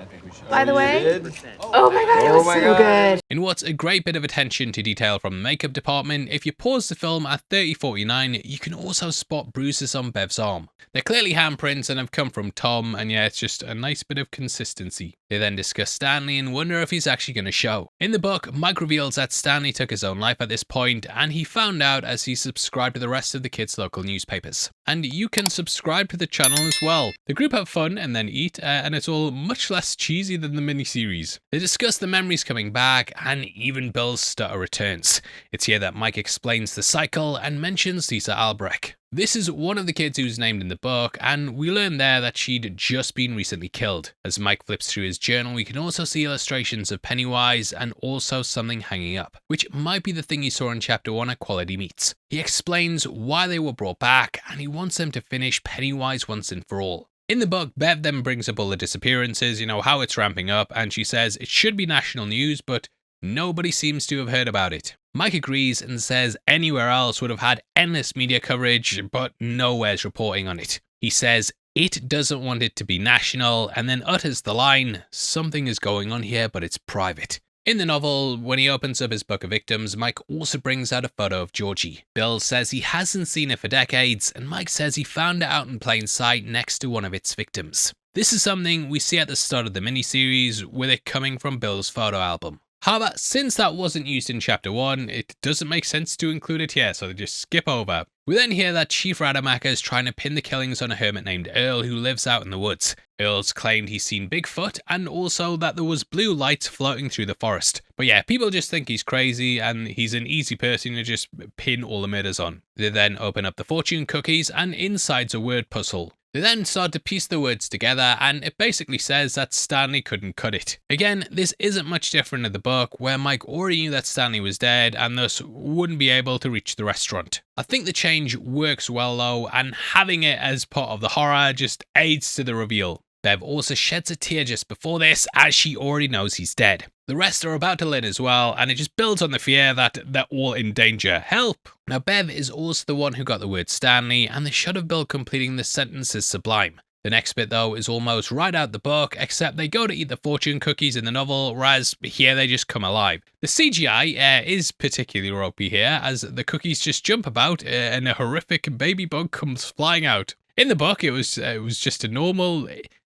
by the way. Oh my god, it was so good. In what's a great bit of attention to detail from the makeup department, if you pause the film at 30:49, you can also spot bruises on Bev's arm. They're clearly handprints and have come from Tom, and yeah, it's just a nice bit of consistency. They then discuss Stanley and wonder if he's actually going to show. In the book, Mike reveals that Stanley took his own life at this point, and he found out as he subscribed to the rest of the kids' local newspapers. And you can subscribe to the channel as well. The group have fun and then eat, and it's all much less cheesy than the miniseries. They discuss the memories coming back, and even Bill's stutter returns. It's here that Mike explains the cycle and mentions Lisa Albrecht. This is one of the kids who's named in the book, and we learn there that she'd just been recently killed. As Mike flips through his journal, we can also see illustrations of Pennywise and also something hanging up, which might be the thing you saw in chapter 1 at Quality Meats. He explains why they were brought back, and he wants them to finish Pennywise once and for all. In the book, Bev then brings up all the disappearances, how it's ramping up, and she says it should be national news, but nobody seems to have heard about it. Mike agrees and says anywhere else would have had endless media coverage, but nowhere's reporting on it. He says it doesn't want it to be national, and then utters the line, "Something is going on here, but it's private." In the novel, when he opens up his book of victims, Mike also brings out a photo of Georgie. Bill says he hasn't seen it for decades, and Mike says he found it out in plain sight next to one of its victims. This is something we see at the start of the miniseries, with it coming from Bill's photo album. However, since that wasn't used in chapter 1, it doesn't make sense to include it here, so they just skip over. We then hear that Chief Rademacher is trying to pin the killings on a hermit named Earl who lives out in the woods. Earl's claimed he's seen Bigfoot, and also that there was blue light floating through the forest. But yeah, people just think he's crazy, and he's an easy person to just pin all the murders on. They then open up the fortune cookies, and inside's a word puzzle. They then start to piece the words together, and it basically says that Stanley couldn't cut it. Again, this isn't much different in the book, where Mike already knew that Stanley was dead and thus wouldn't be able to reach the restaurant. I think the change works well though, and having it as part of the horror just aids to the reveal. Bev also sheds a tear just before this, as she already knows he's dead. The rest are about to learn as well, and it just builds on the fear that they're all in danger. Help! Now Bev is also the one who got the word Stanley, and the shot of Bill completing the sentence is sublime. The next bit though is almost right out the book, except they go to eat the fortune cookies in the novel, whereas here they just come alive. The CGI is particularly ropey here, as the cookies just jump about and a horrific baby bug comes flying out. In the book it was just a normal,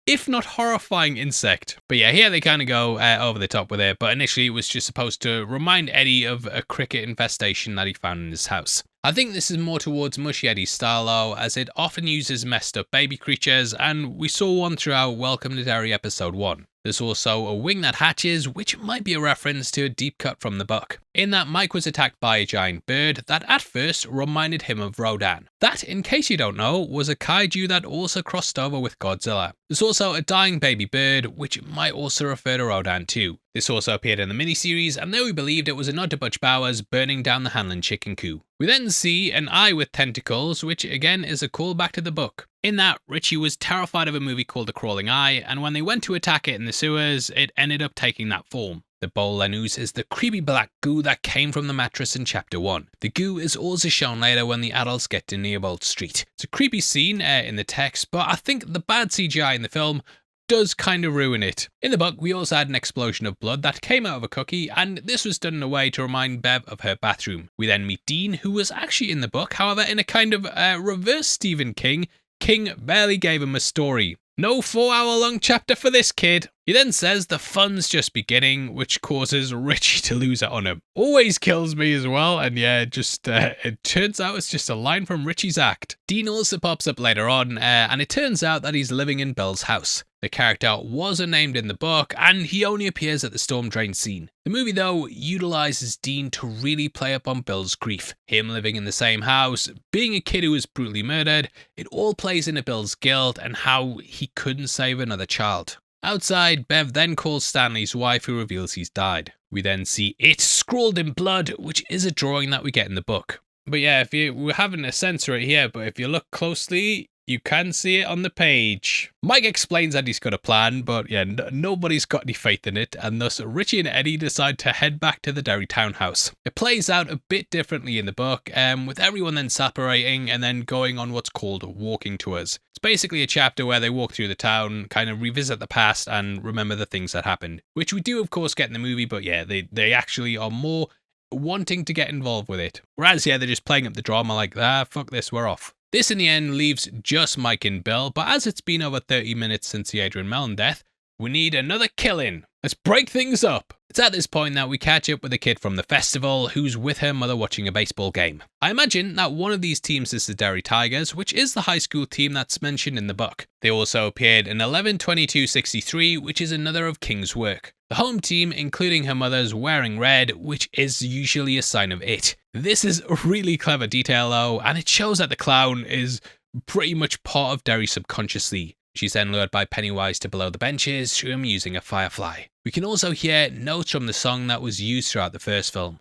if not horrifying, insect. But yeah, here they kind of go over the top with it, but initially it was just supposed to remind Eddie of a cricket infestation that he found in his house. I think this is more towards Mushy Eddie's style though, as it often uses messed up baby creatures, and we saw one throughout Welcome to Derry episode 1. There's also a wing that hatches, which might be a reference to a deep cut from the book. In that, Mike was attacked by a giant bird that at first reminded him of Rodan. That, in case you don't know, was a kaiju that also crossed over with Godzilla. There's also a dying baby bird, which might also refer to Rodan too. This also appeared in the miniseries, and there we believed it was a nod to Butch Bowers burning down the Hanlon chicken coop. We then see an eye with tentacles, which again is a callback to the book. In that, Richie was terrified of a movie called The Crawling Eye, and when they went to attack it in the sewers, it ended up taking that form. The bowl then oozes the creepy black goo that came from the mattress in chapter 1. The goo is also shown later when the adults get to Nearbolt Street. It's a creepy scene in the text, but I think the bad CGI in the film does kind of ruin it. In the book, we also had an explosion of blood that came out of a cookie, and this was done in a way to remind Bev of her bathroom. We then meet Dean, who was actually in the book, however in a kind of reverse Stephen King. King barely gave him a story. No 4-hour long chapter for this kid. He then says the fun's just beginning, which causes Richie to lose it on him. Always kills me as well, and yeah, it turns out it's just a line from Richie's act. Dean also pops up later on, and it turns out that he's living in Bill's house. The character wasn't named in the book, and he only appears at the storm drain scene. The movie, though, utilizes Dean to really play up on Bill's grief. Him living in the same house, being a kid who was brutally murdered, it all plays into Bill's guilt and how he couldn't save another child. Outside, Bev then calls Stanley's wife, who reveals he's died. We then see it scrawled in blood, which is a drawing that we get in the book. But yeah, we're having to censor it here, but if you look closely, you can see it on the page. Mike explains that he's got a plan, but yeah, nobody's got any faith in it, and thus Richie and Eddie decide to head back to the Derry Townhouse. It plays out a bit differently in the book, with everyone then separating and then going on what's called walking tours. It's basically a chapter where they walk through the town, kind of revisit the past and remember the things that happened, which we do of course get in the movie, but yeah, they actually are more wanting to get involved with it. Whereas yeah, they're just playing up the drama like, fuck this, we're off. This in the end leaves just Mike and Bill, but as it's been over 30 minutes since the Adrian Mellon death, we need another killing. Let's break things up. It's at this point that we catch up with a kid from the festival who's with her mother watching a baseball game. I imagine that one of these teams is the Derry Tigers, which is the high school team that's mentioned in the book. They also appeared in 11/22/63, which is another of King's work. The home team, including her mother's wearing red, which is usually a sign of it. This is a really clever detail though, and it shows that the clown is pretty much part of Derry subconsciously. She's then lured by Pennywise to below the benches through him using a firefly. We can also hear notes from the song that was used throughout the first film.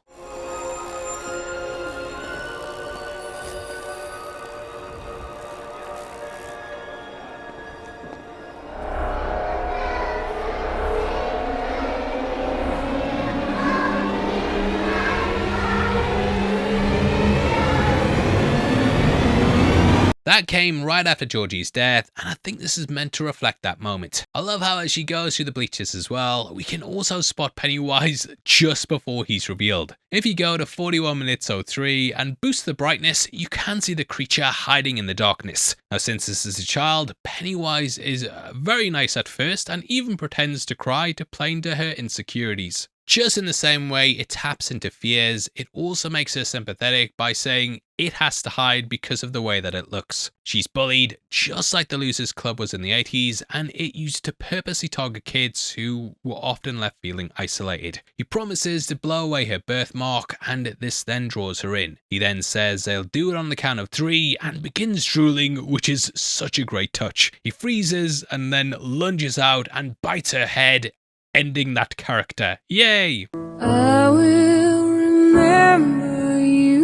That came right after Georgie's death, and I think this is meant to reflect that moment. I love how as she goes through the bleachers as well, we can also spot Pennywise just before he's revealed. If you go to 41 minutes 03 and boost the brightness, you can see the creature hiding in the darkness. Now since this is a child, Pennywise is very nice at first and even pretends to cry to play into her insecurities. Just in the same way it taps into fears, it also makes her sympathetic by saying it has to hide because of the way that it looks. She's bullied, just like the Losers Club was in the 80s, and it used to purposely target kids who were often left feeling isolated. He promises to blow away her birthmark, and this then draws her in. He then says they'll do it on the count of 3 and begins drooling, which is such a great touch. He freezes and then lunges out and bites her head, ending that character. Yay! I will remember you.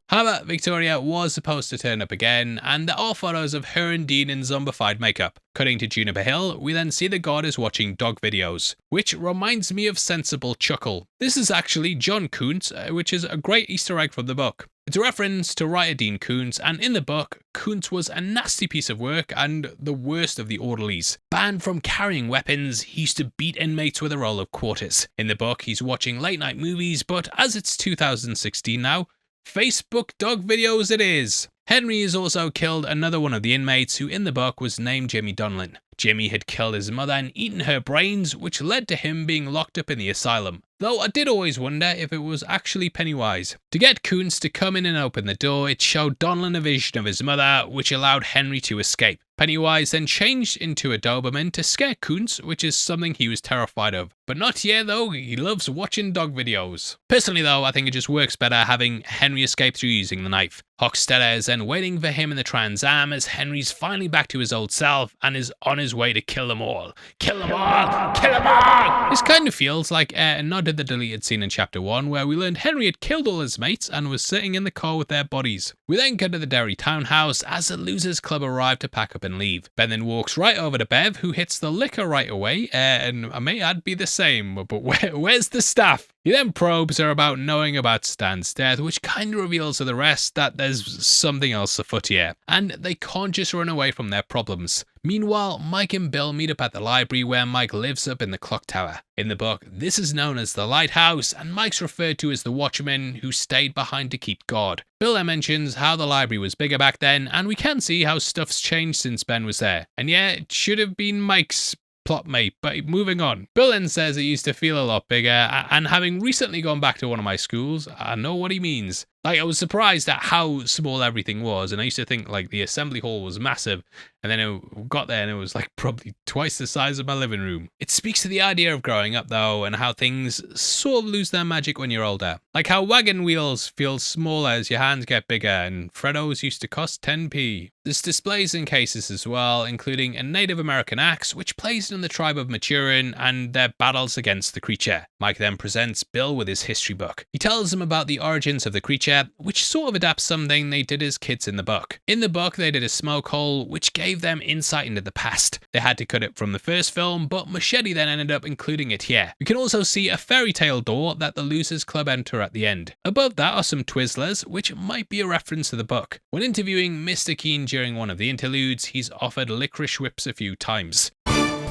However, Victoria was supposed to turn up again, and there are photos of her and Dean in zombified makeup. Cutting to Juniper Hill, we then see the god is watching dog videos, which reminds me of Sensible Chuckle. This is actually John Kuntz, which is a great Easter egg from the book. It's a reference to writer Dean Koontz, and in the book, Koontz was a nasty piece of work and the worst of the orderlies. Banned from carrying weapons, he used to beat inmates with a roll of quarters. In the book, he's watching late night movies, but as it's 2016 now, Facebook dog videos it is. Henry has also killed another one of the inmates who in the book was named Jimmy Donlin. Jimmy had killed his mother and eaten her brains, which led to him being locked up in the asylum. Though I did always wonder if it was actually Pennywise. To get Koontz to come in and open the door, it showed Donlin a vision of his mother, which allowed Henry to escape. Pennywise then changed into a Doberman to scare Koontz, which is something he was terrified of. But not here though, he loves watching dog videos. Personally though, I think it just works better having Henry escape through using the knife. Hockstetter is then waiting for him in the Trans Am as Henry's finally back to his old self and is on his way to kill them all. Kill them all! Kill them all! This kind of feels like a nod to the deleted scene in chapter 1 where we learned Henry had killed all his mates and was sitting in the car with their bodies. We then go to the Derry Townhouse as the Losers Club arrive to pack up and leave. Ben then walks right over to Bev, who hits the liquor right away, and I may add be the same, but where's the staff? He then probes her about knowing about Stan's death, which kind of reveals to the rest that there's something else afoot here, and they can't just run away from their problems. Meanwhile, Mike and Bill meet up at the library where Mike lives up in the clock tower. In the book, this is known as the lighthouse, and Mike's referred to as the watchman who stayed behind to keep guard. Bill then mentions how the library was bigger back then, and we can see how stuff's changed since Ben was there. And yeah, it should have been Mike's plot mate, but moving on. Bill then says it used to feel a lot bigger, and having recently gone back to one of my schools, I know what he means. Like, I was surprised at how small everything was, and I used to think, like, the assembly hall was massive, and then it got there and it was, like, probably twice the size of my living room. It speaks to the idea of growing up, though, and how things sort of lose their magic when you're older. Like how wagon wheels feel smaller as your hands get bigger, and Freddos used to cost 10p. There's displays and cases as well, including a Native American axe, which plays in the tribe of Maturin and their battles against the creature. Mike then presents Bill with his history book. He tells him about the origins of the creature, which sort of adapts something they did as kids in the book. In the book, they did a smoke hole, which gave them insight into the past. They had to cut it from the first film, but Machete then ended up including it here. We can also see a fairy tale door that the Losers Club enter at the end. Above that are some Twizzlers, which might be a reference to the book. When interviewing Mr. Keene during one of the interludes, he's offered licorice whips a few times.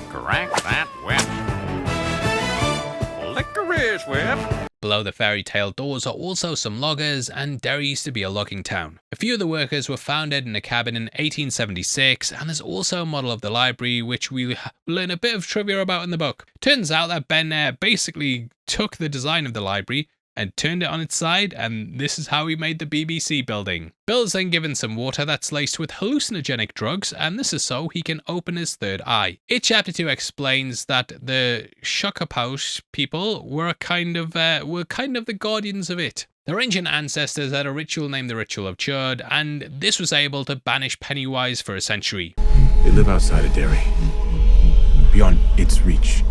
Crack that whip. Licorice whip. Below the fairy tale doors are also some loggers, and Derry used to be a logging town. A few of the workers were found dead in a cabin in 1876, and there's also a model of the library, which we learn a bit of trivia about in the book. Turns out that Ben basically took the design of the library and turned it on its side, and this is how he made the BBC building. Bill's then given some water that's laced with hallucinogenic drugs, and this is so he can open his third eye. Chapter 2 explains that the Shockapausch people were kind of the guardians of it. Their ancient ancestors had a ritual named the Ritual of Chud, and this was able to banish Pennywise for a century. They live outside of Derry, beyond its reach.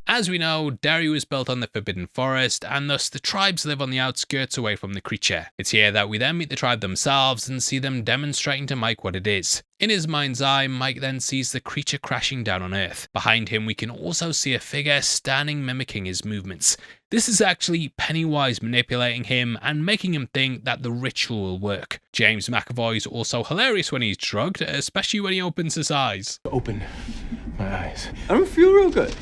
As we know, Derry was built on the Forbidden Forest, and thus the tribes live on the outskirts away from the creature. It's here that we then meet the tribe themselves and see them demonstrating to Mike what it is. In his mind's eye, Mike then sees the creature crashing down on Earth. Behind him, we can also see a figure standing mimicking his movements. This is actually Pennywise manipulating him and making him think that the ritual will work. James McAvoy is also hilarious when he's drugged, especially when he opens his eyes. Open my eyes. I don't feel real good.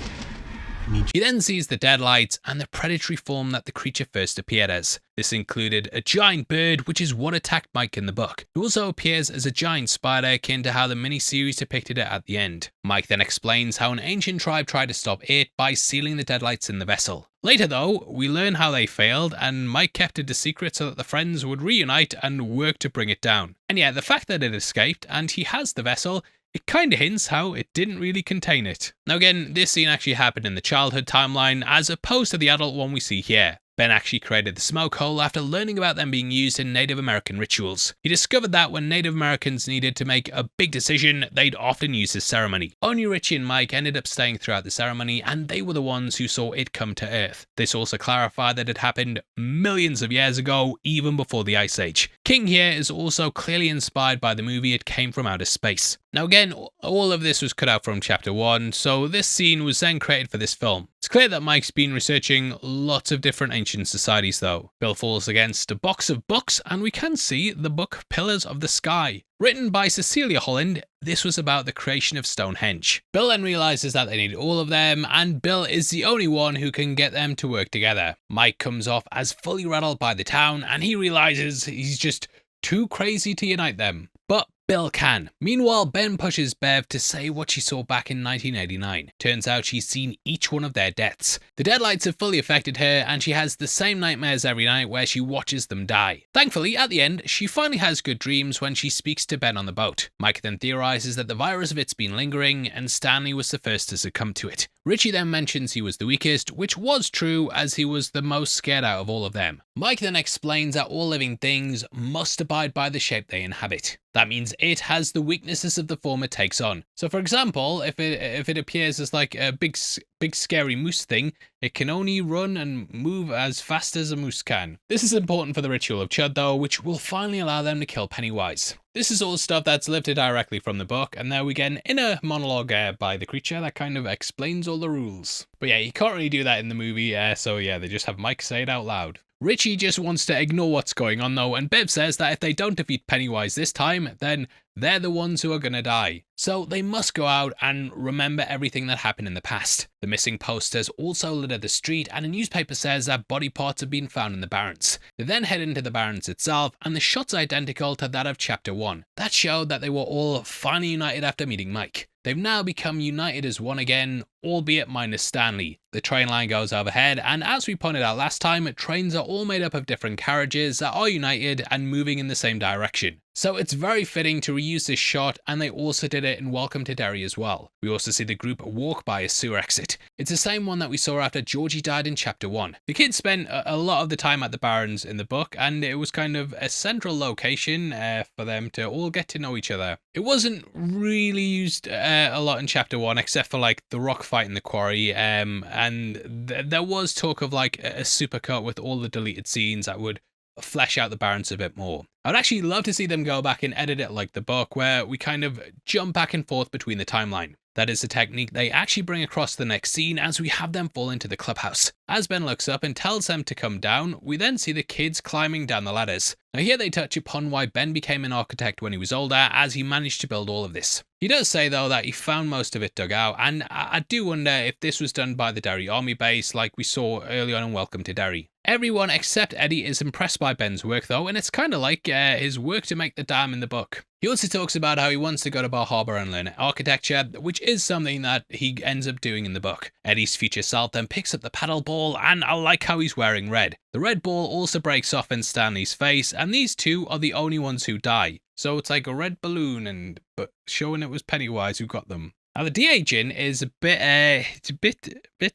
He then sees the deadlights and the predatory form that the creature first appeared as. This included a giant bird, which is what attacked Mike in the book. It also appears as a giant spider, akin to how the miniseries depicted it at the end. Mike then explains how an ancient tribe tried to stop it by sealing the deadlights in the vessel. Later though, we learn how they failed, and Mike kept it a secret so that the friends would reunite and work to bring it down. And yeah, the fact that it escaped and he has the vessel, it kinda hints how it didn't really contain it. Now again, this scene actually happened in the childhood timeline as opposed to the adult one we see here. Ben actually created the smoke hole after learning about them being used in Native American rituals. He discovered that when Native Americans needed to make a big decision, they'd often use this ceremony. Only Richie and Mike ended up staying throughout the ceremony, and they were the ones who saw it come to Earth. This also clarified that it happened millions of years ago, even before the Ice Age. King here is also clearly inspired by the movie It Came From Outer Space. Now again, all of this was cut out from chapter 1, so this scene was then created for this film. It's clear that Mike's been researching lots of different ancient societies though. Bill falls against a box of books, and we can see the book Pillars of the Sky. Written by Cecilia Holland, this was about the creation of Stonehenge. Bill then realizes that they need all of them, and Bill is the only one who can get them to work together. Mike comes off as fully rattled by the town, and he realizes he's just too crazy to unite them. But Bill can. Meanwhile, Ben pushes Bev to say what she saw back in 1989. Turns out she's seen each one of their deaths. The deadlights have fully affected her, and she has the same nightmares every night where she watches them die. Thankfully, at the end, she finally has good dreams when she speaks to Ben on the boat. Mike then theorizes that the virus of it's been lingering, and Stanley was the first to succumb to it. Richie then mentions he was the weakest, which was true as he was the most scared out of all of them. Mike then explains that all living things must abide by the shape they inhabit. That means it has the weaknesses of the form it takes on. So for example, if it appears as like a big scary moose thing, it can only run and move as fast as a moose can. This is important for the Ritual of Chud though, which will finally allow them to kill Pennywise. This is all stuff that's lifted directly from the book, and there we get an inner monologue by the creature that kind of explains all the rules. But yeah, you can't really do that in the movie, so yeah, they just have Mike say it out loud. Richie just wants to ignore what's going on though, and Bev says that if they don't defeat Pennywise this time, then they're the ones who are gonna die. So they must go out and remember everything that happened in the past. The missing posters also litter the street, and a newspaper says that body parts have been found in the Barrens. They then head into the Barrens itself, and the shot's identical to that of chapter 1. That showed that they were all finally united after meeting Mike. They've now become united as one again, albeit minus Stanley. The train line goes overhead, and as we pointed out last time, trains are all made up of different carriages that are united and moving in the same direction. So it's very fitting to reuse this shot, and they also did it in Welcome to Derry as well. We also see the group walk by a sewer exit. It's the same one that we saw after Georgie died in chapter 1. The kids spent a lot of the time at the Barrens in the book, and it was kind of a central location for them to all get to know each other. It wasn't really used a lot in chapter 1, except for like the rock fight in the quarry, and there was talk of like a supercut with all the deleted scenes that would flesh out the Barrens a bit more. I'd actually love to see them go back and edit it like the book, where we kind of jump back and forth between the timeline. That is the technique they actually bring across the next scene as we have them fall into the clubhouse. As Ben looks up and tells them to come down, we then see the kids climbing down the ladders. Now here they touch upon why Ben became an architect when he was older, as he managed to build all of this. He does say though that he found most of it dug out, and I do wonder if this was done by the Derry Army base like we saw early on in Welcome to Derry. Everyone except Eddie is impressed by Ben's work though, and it's kind of like his work to make the dam in the book. He also talks about how he wants to go to Bar Harbor and learn architecture, which is something that he ends up doing in the book. Eddie's future self then picks up the paddle ball, and I like how he's wearing red. The red ball also breaks off in Stanley's face, and these two are the only ones who die. So it's like a red balloon, but showing it was Pennywise who got them. Now the de-aging is a bit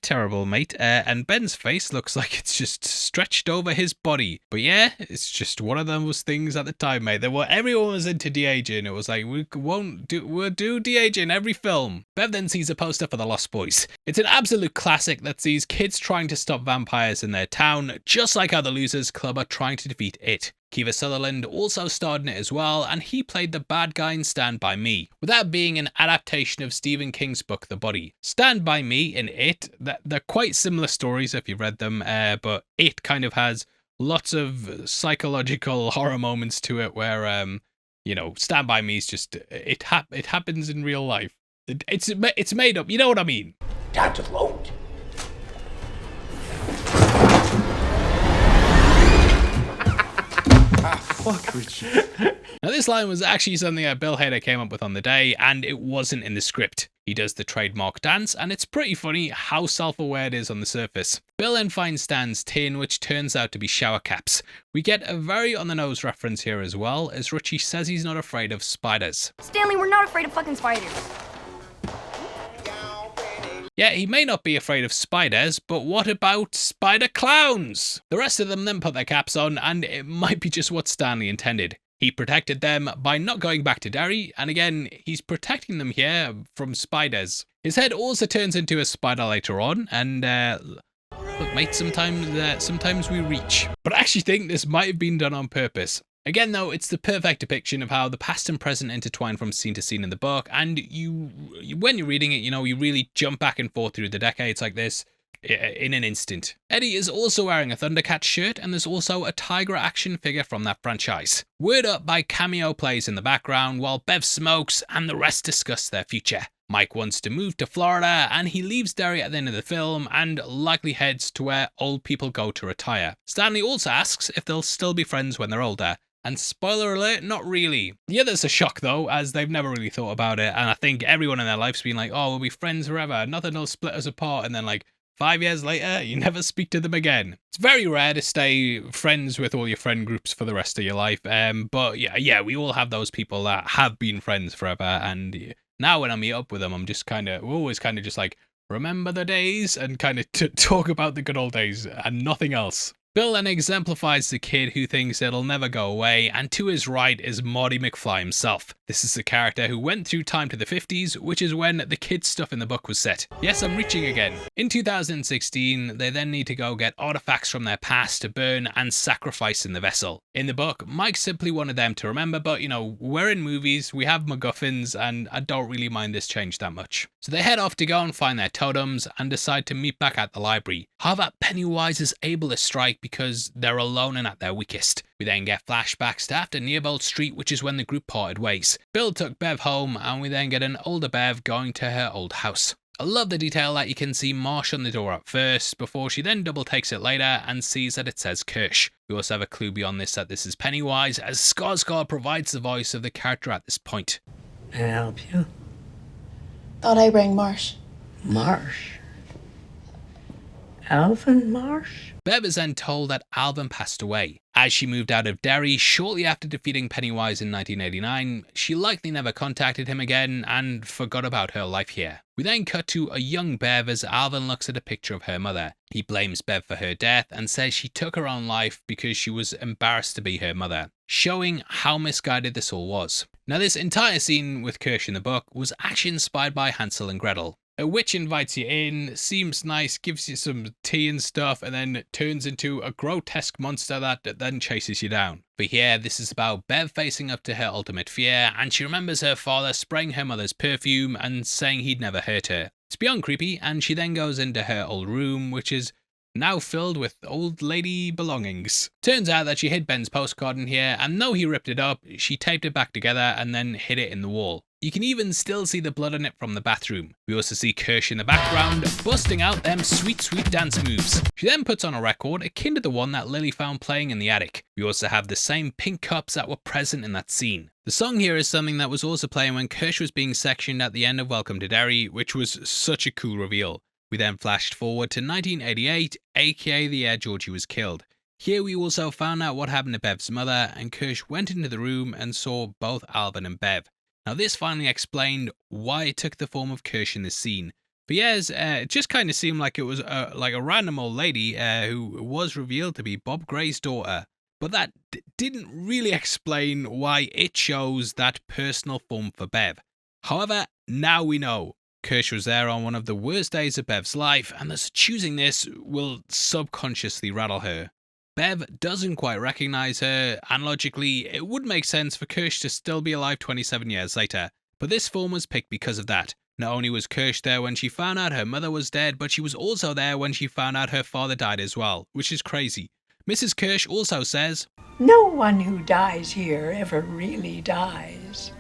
terrible, mate, and Ben's face looks like it's just stretched over his body. But yeah, it's just one of those things at the time, mate. Everyone was into de-aging. It was like, we'll do de-aging every film. Bev then sees a poster for the Lost Boys. It's an absolute classic that sees kids trying to stop vampires in their town, just like how the Losers Club are trying to defeat it. Kiefer Sutherland also starred in it as well, and he played the bad guy in Stand By Me, with that being an adaptation of Stephen King's book The Body. Stand By Me and It, they're quite similar stories if you've read them, but It kind of has lots of psychological horror moments to it where, Stand By Me is just, it happens in real life. It's made up, you know what I mean? Time to load. Fuck Richie. Now this line was actually something that Bill Hader came up with on the day, and it wasn't in the script. He does the trademark dance, and it's pretty funny how self-aware it is on the surface. Bill then finds Stan's tin, which turns out to be shower caps. We get a very on-the-nose reference here as well, as Richie says he's not afraid of spiders. Stanley, we're not afraid of fucking spiders. Yeah, he may not be afraid of spiders, but what about spider clowns? The rest of them then put their caps on, and it might be just what Stanley intended. He protected them by not going back to Derry, and again, he's protecting them here from spiders. His head also turns into a spider later on, and look mate, sometimes we reach. But I actually think this might have been done on purpose. Again though, it's the perfect depiction of how the past and present intertwine from scene to scene in the book, and when you're reading it, you really jump back and forth through the decades like this in an instant. Eddie is also wearing a Thundercats shirt, and there's also a Tigra action figure from that franchise. Word Up by Cameo plays in the background while Bev smokes and the rest discuss their future. Mike wants to move to Florida, and he leaves Derry at the end of the film and likely heads to where old people go to retire. Stanley also asks if they'll still be friends when they're older. And spoiler alert, not really. The others are shocked though, as they've never really thought about it, and I think everyone in their life's been like, oh, we'll be friends forever, nothing will split us apart, and then like 5 years later, you never speak to them again. It's very rare to stay friends with all your friend groups for the rest of your life, but yeah, we all have those people that have been friends forever, and now when I meet up with them, we're always kind of just like, remember the days, and kind of talk about the good old days, and nothing else. Bill then exemplifies the kid who thinks it'll never go away, and to his right is Marty McFly himself. This is the character who went through time to the 50s, which is when the kids' stuff in the book was set. Yes, I'm reaching again. In 2016, they then need to go get artifacts from their past to burn and sacrifice in the vessel. In the book, Mike simply wanted them to remember, but we're in movies, we have MacGuffins, and I don't really mind this change that much. So they head off to go and find their totems and decide to meet back at the library. However, Pennywise is able to strike because they're alone and at their weakest. We then get flashbacks to after Nearbolt Street, which is when the group parted ways. Bill took Bev home, and we then get an older Bev going to her old house. I love the detail that you can see Marsh on the door at first, before she then double takes it later and sees that it says Kersh. We also have a clue beyond this that this is Pennywise, as Skarsgård provides the voice of the character at this point. Can I help you? Thought I rang Marsh. Marsh? Alvin Marsh? Bev is then told that Alvin passed away. As she moved out of Derry shortly after defeating Pennywise in 1989, she likely never contacted him again and forgot about her life here. We then cut to a young Bev as Alvin looks at a picture of her mother. He blames Bev for her death and says she took her own life because she was embarrassed to be her mother, showing how misguided this all was. Now, this entire scene with Kersh in the book was actually inspired by Hansel and Gretel. A witch invites you in, seems nice, gives you some tea and stuff, and then turns into a grotesque monster that then chases you down. But here, this is about Bev facing up to her ultimate fear, and she remembers her father spraying her mother's perfume and saying he'd never hurt her. It's beyond creepy, and she then goes into her old room, which is now filled with old lady belongings. Turns out that she hid Ben's postcard in here, and though he ripped it up, she taped it back together and then hid it in the wall. You can even still see the blood on it from the bathroom. We also see Kersh in the background, busting out them sweet, sweet dance moves. She then puts on a record akin to the one that Lily found playing in the attic. We also have the same pink cups that were present in that scene. The song here is something that was also playing when Kersh was being sectioned at the end of Welcome to Derry, which was such a cool reveal. We then flashed forward to 1988, aka the year Georgie was killed. Here we also found out what happened to Bev's mother, and Kersh went into the room and saw both Alvin and Bev. Now this finally explained why it took the form of Kersh in this scene. But yes, it just kind of seemed like it was like a random old lady who was revealed to be Bob Gray's daughter. But that didn't really explain why it chose that personal form for Bev. However, now we know. Kersh was there on one of the worst days of Bev's life, and thus choosing this will subconsciously rattle her. Bev doesn't quite recognise her, and logically, it would make sense for Kersh to still be alive 27 years later. But this form was picked because of that. Not only was Kersh there when she found out her mother was dead, but she was also there when she found out her father died as well, which is crazy. Mrs. Kersh also says, "No one who dies here ever really dies."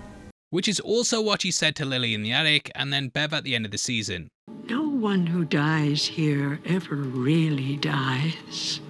Which is also what she said to Lily in the attic, and then Bev at the end of the season. No one who dies here ever really dies.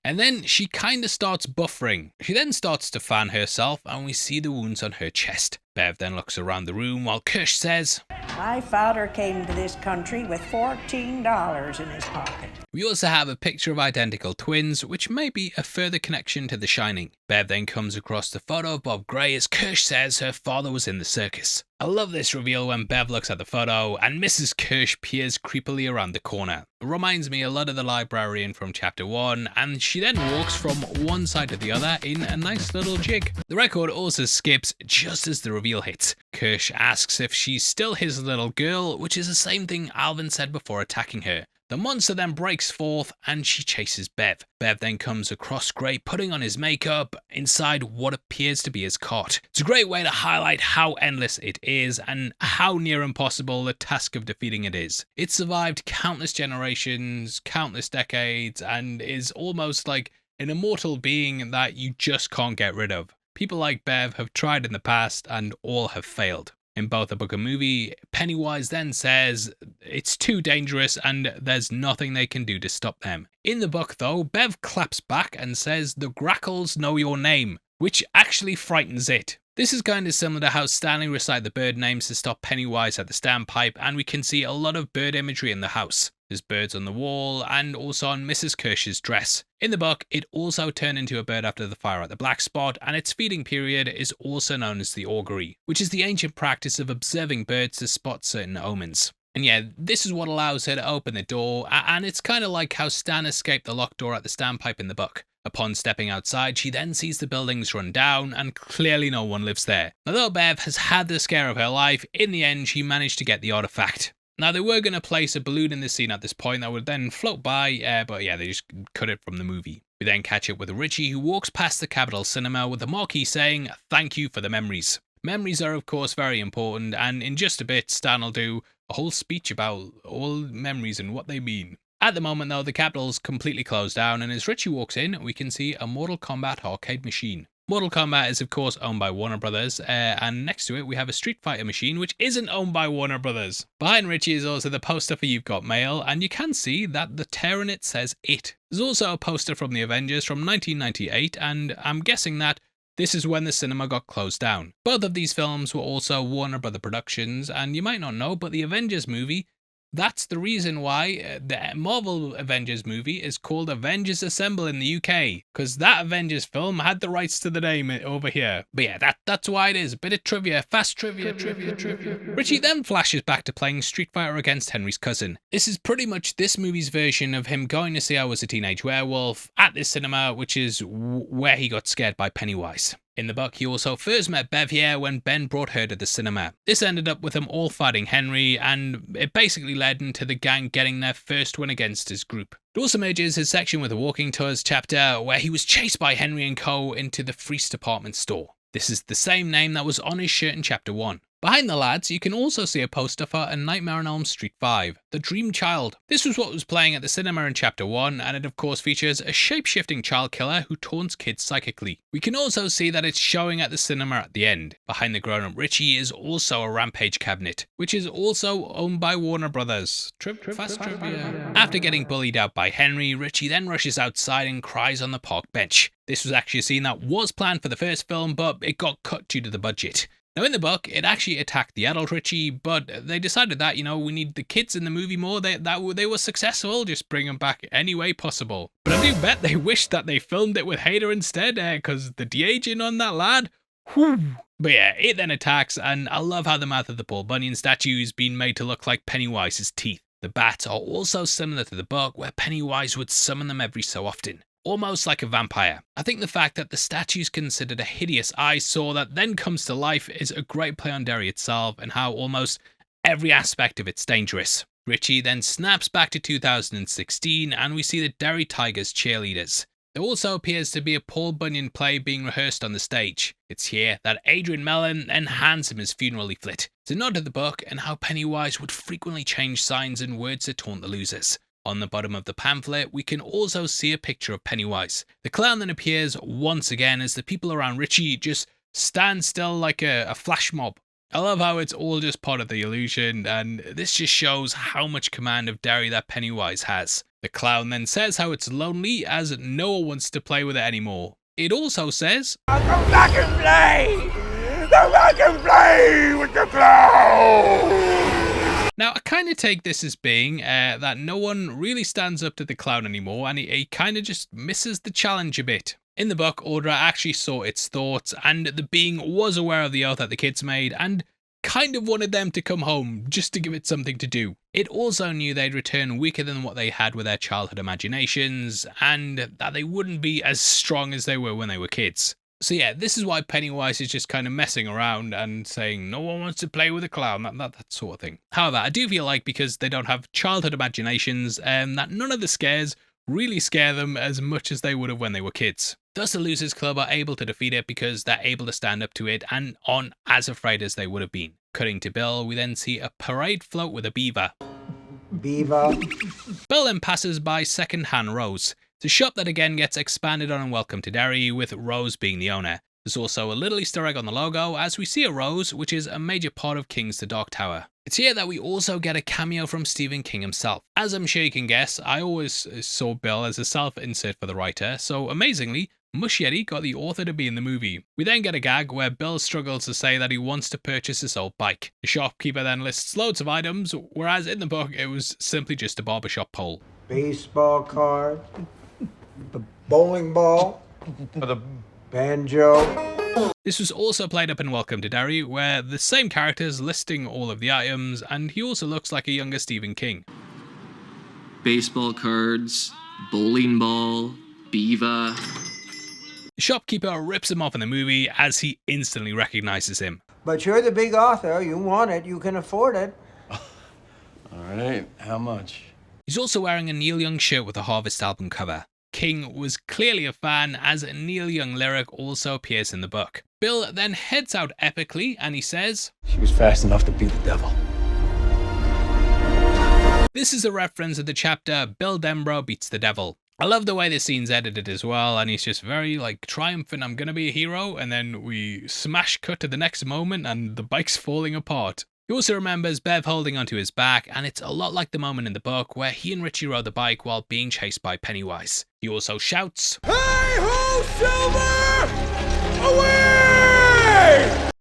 And then she kind of starts buffering. She then starts to fan herself, and we see the wounds on her chest. Bev then looks around the room while Kersh says, My father came to this country with $14 in his pocket. We also have a picture of identical twins, which may be a further connection to The Shining. Bev then comes across the photo of Bob Gray as Kersh says her father was in the circus. I love this reveal when Bev looks at the photo and Mrs. Kersh peers creepily around the corner. It reminds me a lot of the librarian from chapter 1, and she then walks from one side to the other in a nice little jig. The record also skips just as the reveal hits. Kersh asks if she's still his little girl, which is the same thing Alvin said before attacking her. The monster then breaks forth and she chases Bev. Bev then comes across Gray putting on his makeup inside what appears to be his cot. It's a great way to highlight how endless it is and how near impossible the task of defeating it is. It survived countless generations, countless decades, and is almost like an immortal being that you just can't get rid of. People like Bev have tried in the past and all have failed. In both the book and movie, Pennywise then says it's too dangerous and there's nothing they can do to stop them. In the book though, Bev claps back and says the grackles know your name, which actually frightens it. This is kind of similar to how Stanley recited the bird names to stop Pennywise at the standpipe, and we can see a lot of bird imagery in the house. There's birds on the wall and also on Mrs. Kersh's dress. In the book, it also turned into a bird after the fire at the Black Spot, and its feeding period is also known as the augury, which is the ancient practice of observing birds to spot certain omens. And yeah, this is what allows her to open the door, and it's kind of like how Stan escaped the locked door at the standpipe in the book. Upon stepping outside, she then sees the buildings run down, and clearly no one lives there. Although Bev has had the scare of her life, in the end she managed to get the artifact. Now, they were going to place a balloon in the scene at this point that would then float by, but yeah, they just cut it from the movie. We then catch up with Richie, who walks past the Capitol Cinema with a marquee saying, "Thank you for the memories." Memories are, of course, very important, and in just a bit, Stan will do a whole speech about all memories and what they mean. At the moment, though, the Capitol's completely closed down, and as Richie walks in, we can see a Mortal Kombat arcade machine. Mortal Kombat is of course owned by Warner Brothers, and next to it we have a Street Fighter machine which isn't owned by Warner Brothers. Behind Richie is also the poster for You've Got Mail, and you can see that the tear in it says It. There's also a poster from the Avengers from 1998, and I'm guessing that this is when the cinema got closed down. Both of these films were also Warner Brother productions, and you might not know, but the Avengers movie, that's the reason why the Marvel Avengers movie is called Avengers Assemble in the UK, because that Avengers film had the rights to the name over here. But yeah, that's why it is. A bit of trivia, fast trivia. Richie then flashes back to playing Street Fighter against Henry's cousin. This is pretty much this movie's version of him going to see I Was a Teenage Werewolf at this cinema, which is where he got scared by Pennywise. In the book, he also first met Bev here when Ben brought her to the cinema. This ended up with them all fighting Henry, and it basically led into the gang getting their first win against his group. It also merges his section with the Walking Tours chapter, where he was chased by Henry and Co. into the Freeze department store. This is the same name that was on his shirt in chapter 1. Behind the lads, you can also see a poster for A Nightmare on Elm Street 5, The Dream Child. This was what was playing at the cinema in chapter 1, and it of course features a shape-shifting child killer who taunts kids psychically. We can also see that it's showing at the cinema at the end. Behind the grown-up Richie is also a Rampage cabinet, which is also owned by Warner Brothers. Fast trivia. After getting bullied out by Henry, Richie then rushes outside and cries on the park bench. This was actually a scene that was planned for the first film, but it got cut due to the budget. Now in the book, it actually attacked the adult Richie, but they decided that, we need the kids in the movie more. They were successful, just bring them back any way possible. But I do bet they wished that they filmed it with Hader instead, because the de-aging on that lad, whew. But yeah, it then attacks, and I love how the mouth of the Paul Bunyan statue is being made to look like Pennywise's teeth. The bats are also similar to the book, where Pennywise would summon them every so often. Almost like a vampire. I think the fact that the statue is considered a hideous eyesore that then comes to life is a great play on Derry itself and how almost every aspect of it's dangerous. Richie then snaps back to 2016 and we see the Derry Tigers cheerleaders. There also appears to be a Paul Bunyan play being rehearsed on the stage. It's here that Adrian Mellon then hands him his funeral leaflet. It's a nod to the book and how Pennywise would frequently change signs and words to taunt the losers. On the bottom of the pamphlet, we can also see a picture of Pennywise. The clown then appears once again as the people around Richie just stand still like a flash mob. I love how it's all just part of the illusion, and this just shows how much command of Derry that Pennywise has. The clown then says how it's lonely as no one wants to play with it anymore. It also says, "Come back and play! Come back and play with the clown!" Now, I kind of take this as being that no one really stands up to the clown anymore, and he kind of just misses the challenge a bit. In the book, Audra actually saw its thoughts, and the being was aware of the oath that the kids made, and kind of wanted them to come home, just to give it something to do. It also knew they'd return weaker than what they had with their childhood imaginations, and that they wouldn't be as strong as they were when they were kids. So yeah, this is why Pennywise is just kind of messing around and saying no one wants to play with a clown, that sort of thing. However, I do feel like because they don't have childhood imaginations, that none of the scares really scare them as much as they would have when they were kids. Thus the Losers Club are able to defeat it because they're able to stand up to it and aren't as afraid as they would have been. Cutting to Bill, we then see a parade float with a beaver. Beaver. Bill then passes by Second-Hand Rose. It's a shop that again gets expanded on in Welcome to Derry, with Rose being the owner. There's also a little Easter egg on the logo as we see a rose, which is a major part of King's The Dark Tower. It's here that we also get a cameo from Stephen King himself. As I'm sure you can guess, I always saw Bill as a self-insert for the writer, so amazingly, Muschietti got the author to be in the movie. We then get a gag where Bill struggles to say that he wants to purchase his old bike. The shopkeeper then lists loads of items, whereas in the book it was simply just a barbershop pole. Baseball card, bowling ball, banjo. This was also played up in Welcome to Derry, where the same characters listing all of the items, and he also looks like a younger Stephen King. Baseball cards, bowling ball, beaver. The shopkeeper rips him off in the movie as he instantly recognizes him. But you're the big author, you want it, you can afford it. All right, how much? He's also wearing a Neil Young shirt with a Harvest album cover. King was clearly a fan, as a Neil Young lyric also appears in the book. Bill then heads out epically and he says, "She was fast enough to beat the devil." This is a reference to the chapter Bill Denbrough Beats the Devil. I love the way this scene's edited as well, and he's just very triumphant, I'm gonna be a hero, and then we smash cut to the next moment and the bike's falling apart. He also remembers Bev holding onto his back, and it's a lot like the moment in the book where he and Richie rode the bike while being chased by Pennywise. He also shouts, "Hey ho, Silver! Away!"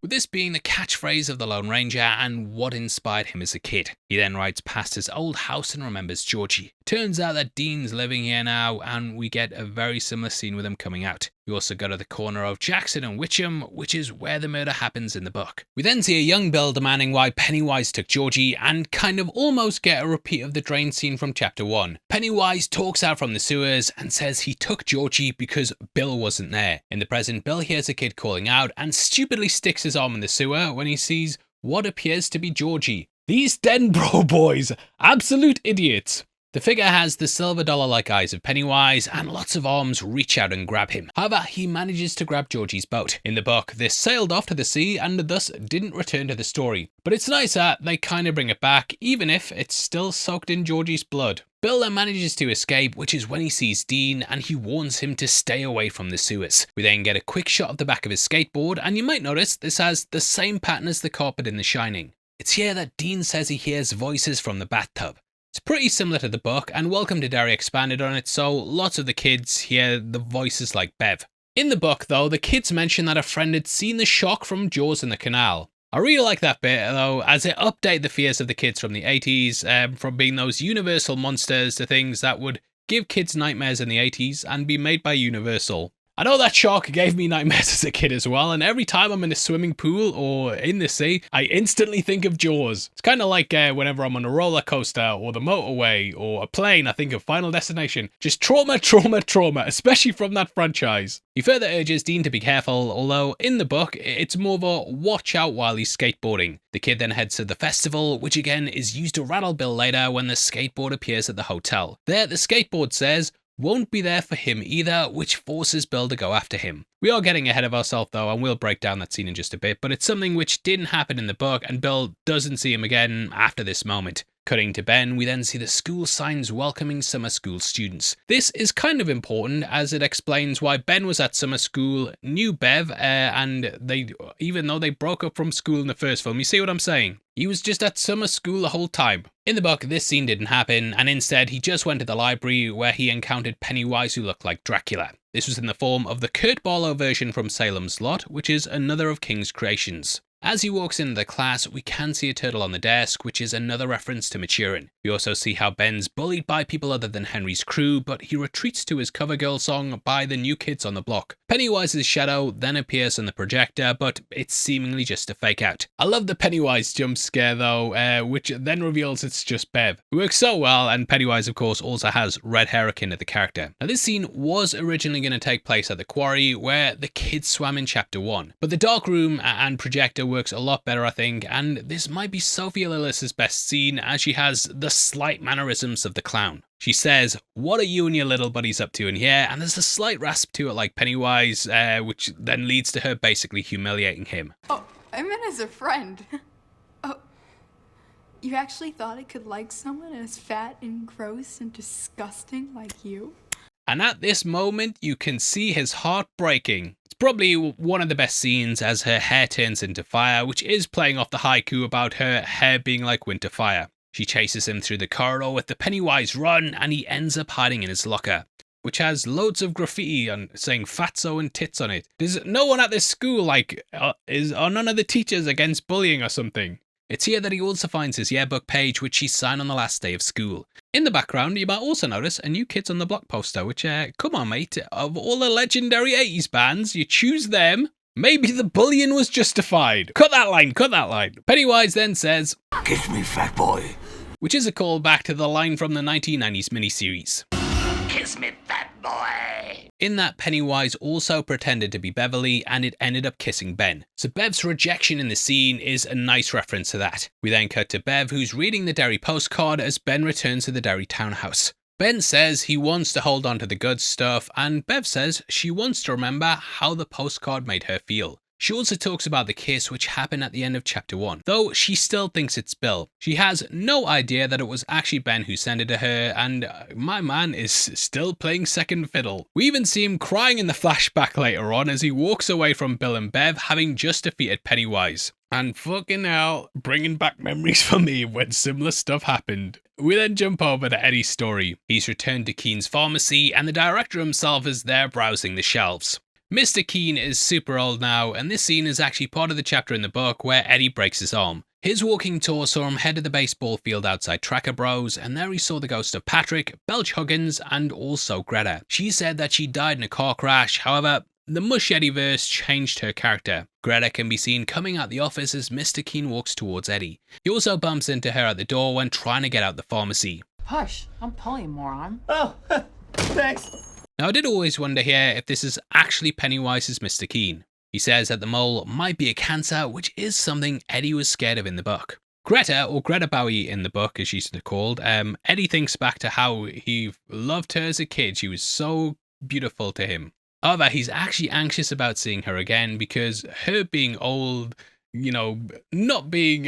with this being the catchphrase of the Lone Ranger and what inspired him as a kid. He then rides past his old house and remembers Georgie. Turns out that Dean's living here now, and we get a very similar scene with him coming out. We also go to the corner of Jackson and Witcham, which is where the murder happens in the book. We then see a young Bill demanding why Pennywise took Georgie, and kind of almost get a repeat of the drain scene from chapter 1. Pennywise talks out from the sewers and says he took Georgie because Bill wasn't there. In the present, Bill hears a kid calling out and stupidly sticks his arm in the sewer when he sees what appears to be Georgie. These Denbro boys, absolute idiots. The figure has the silver dollar-like eyes of Pennywise, and lots of arms reach out and grab him. However, he manages to grab Georgie's boat. In the book, this sailed off to the sea and thus didn't return to the story. But it's nice that they kind of bring it back, even if it's still soaked in Georgie's blood. Bill then manages to escape, which is when he sees Dean, and he warns him to stay away from the sewers. We then get a quick shot of the back of his skateboard, and you might notice this has the same pattern as the carpet in The Shining. It's here that Dean says he hears voices from the bathtub. It's pretty similar to the book, and Welcome to Derry expanded on it, so lots of the kids hear the voices like Bev. In the book, though, the kids mention that a friend had seen the shark from Jaws in the canal. I really like that bit, though, as it updated the fears of the kids from the 80s, from being those Universal monsters to things that would give kids nightmares in the 80s and be made by Universal. I know that shark gave me nightmares as a kid as well, and every time I'm in a swimming pool or in the sea, I instantly think of Jaws. It's kind of like whenever I'm on a roller coaster or the motorway or a plane, I think of Final Destination. Just trauma, trauma, trauma, especially from that franchise. He further urges Dean to be careful, although in the book, it's more of a watch out while he's skateboarding. The kid then heads to the festival, which again is used to rattle Bill later when the skateboard appears at the hotel. There, the skateboard says, won't be there for him either, which forces Bill to go after him. We are getting ahead of ourselves though, and we'll break down that scene in just a bit, but it's something which didn't happen in the book, and Bill doesn't see him again after this moment. Cutting to Ben, we then see the school signs welcoming summer school students. This is kind of important as it explains why Ben was at summer school, knew Bev, and even though they broke up from school in the first film, you see what I'm saying? He was just at summer school the whole time. In the book, this scene didn't happen, and instead he just went to the library where he encountered Pennywise, who looked like Dracula. This was in the form of the Kurt Barlow version from Salem's Lot, which is another of King's creations. As he walks into the class, we can see a turtle on the desk, which is another reference to Maturin. We also see how Ben's bullied by people other than Henry's crew, but he retreats to his cover girl song by the New Kids on the Block. Pennywise's shadow then appears on the projector, but it's seemingly just a fake out. I love the Pennywise jump scare though, which then reveals it's just Bev. It works so well, and Pennywise of course also has red hair akin to the character. Now this scene was originally going to take place at the quarry where the kids swam in chapter 1, but the dark room and projector works a lot better I think, and this might be Sophie Lillis's best scene as she has the slight mannerisms of the clown. She says, "What are you and your little buddies up to in here?" And there's a slight rasp to it like Pennywise, which then leads to her basically humiliating him. Oh, I meant as a friend. Oh, you actually thought I could like someone as fat and gross and disgusting like you? And at this moment, you can see his heart breaking. It's probably one of the best scenes as her hair turns into fire, which is playing off the haiku about her hair being like winter fire. She chases him through the corridor with the Pennywise run, and he ends up hiding in his locker, which has loads of graffiti on saying fatso and tits on it. There's no one at this school are none of the teachers against bullying or something. It's here that he also finds his yearbook page, which he signed on the last day of school. In the background, you might also notice a New Kids on the Block poster, which, come on mate, of all the legendary 80s bands, you choose them. Maybe the bullying was justified. Cut that line, cut that line. Pennywise then says, "Kiss me, fat boy," which is a callback to the line from the 1990s miniseries. "Kiss me, fat boy." In that, Pennywise also pretended to be Beverly, and it ended up kissing Ben. So Bev's rejection in the scene is a nice reference to that. We then cut to Bev, who's reading the Derry postcard as Ben returns to the Derry Townhouse. Ben says he wants to hold on to the good stuff, and Bev says she wants to remember how the postcard made her feel. She also talks about the kiss which happened at the end of chapter 1, though she still thinks it's Bill. She has no idea that it was actually Ben who sent it to her, and my man is still playing second fiddle. We even see him crying in the flashback later on as he walks away from Bill and Bev having just defeated Pennywise. And fucking hell, bringing back memories for me when similar stuff happened. We then jump over to Eddie's story. He's returned to Keen's pharmacy and the director himself is there browsing the shelves. Mr. Keen is super old now, and this scene is actually part of the chapter in the book where Eddie breaks his arm. His walking tour saw him head to the baseball field outside Tracker Bros, and there he saw the ghost of Patrick, Belch Huggins, and also Greta. She said that she died in a car crash, however, the Mush Eddieverse changed her character. Greta can be seen coming out the office as Mr. Keen walks towards Eddie. He also bumps into her at the door when trying to get out the pharmacy. Hush, I'm pulling, moron. Oh, thanks. Now, I did always wonder here if this is actually Pennywise's Mr. Keen. He says that the mole might be a cancer, which is something Eddie was scared of in the book. Greta, or Greta Bowie in the book as she's called, Eddie thinks back to how he loved her as a kid. She was so beautiful to him. However, he's actually anxious about seeing her again because her being old, you know, not being,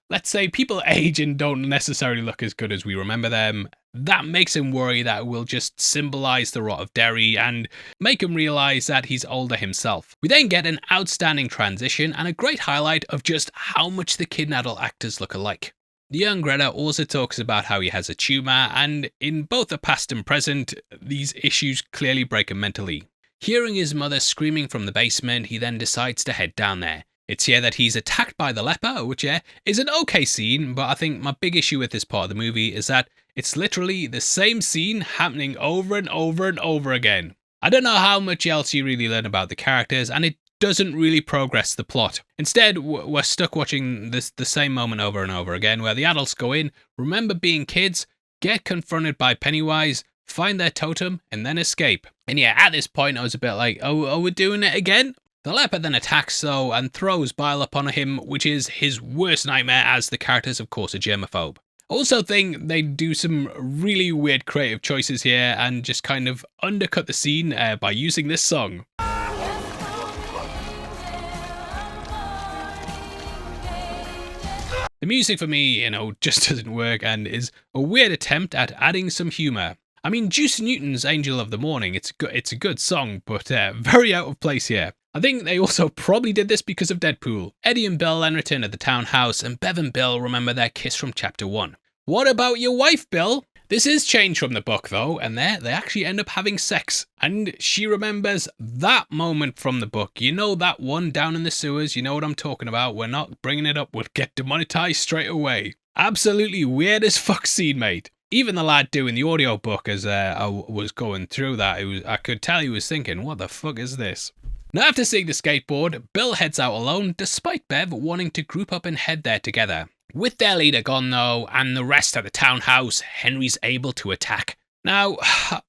let's say people age and don't necessarily look as good as we remember them. That makes him worry that it will just symbolize the rot of Derry and make him realize that he's older himself. We then get an outstanding transition and a great highlight of just how much the kid and adult actors look alike. The young Greta also talks about how he has a tumor, and in both the past and present, these issues clearly break him mentally. Hearing his mother screaming from the basement, he then decides to head down there. It's here that he's attacked by the leper, which is an okay scene, but I think my big issue with this part of the movie is that it's literally the same scene happening over and over and over again. I don't know how much else you really learn about the characters, and it doesn't really progress the plot. Instead, we're stuck watching the same moment over and over again, where the adults go in, remember being kids, get confronted by Pennywise, find their totem, and then escape. And yeah, at this point I was a bit like, oh, we're doing it again? The leper then attacks though and throws bile upon him, which is his worst nightmare, as the character's of course a germaphobe. Also think they do some really weird creative choices here and just kind of undercut the scene by using this song. The music for me, just doesn't work and is a weird attempt at adding some humour. I mean, Juice Newton's Angel of the Morning, it's a good song, but very out of place here. I think they also probably did this because of Deadpool. Eddie and Bill then return to the townhouse, and Bev and Bill remember their kiss from chapter 1. What about your wife, Bill? This is changed from the book though, and there they actually end up having sex. And she remembers that moment from the book. You know, that one down in the sewers, you know what I'm talking about. We're not bringing it up, we'll get demonetized straight away. Absolutely weird as fuck scene, mate. Even the lad doing the audiobook, as I was going through that, I could tell he was thinking, what the fuck is this? Now, after seeing the skateboard, Bill heads out alone, despite Bev wanting to group up and head there together. With their leader gone though, and the rest at the townhouse, Henry's able to attack. Now,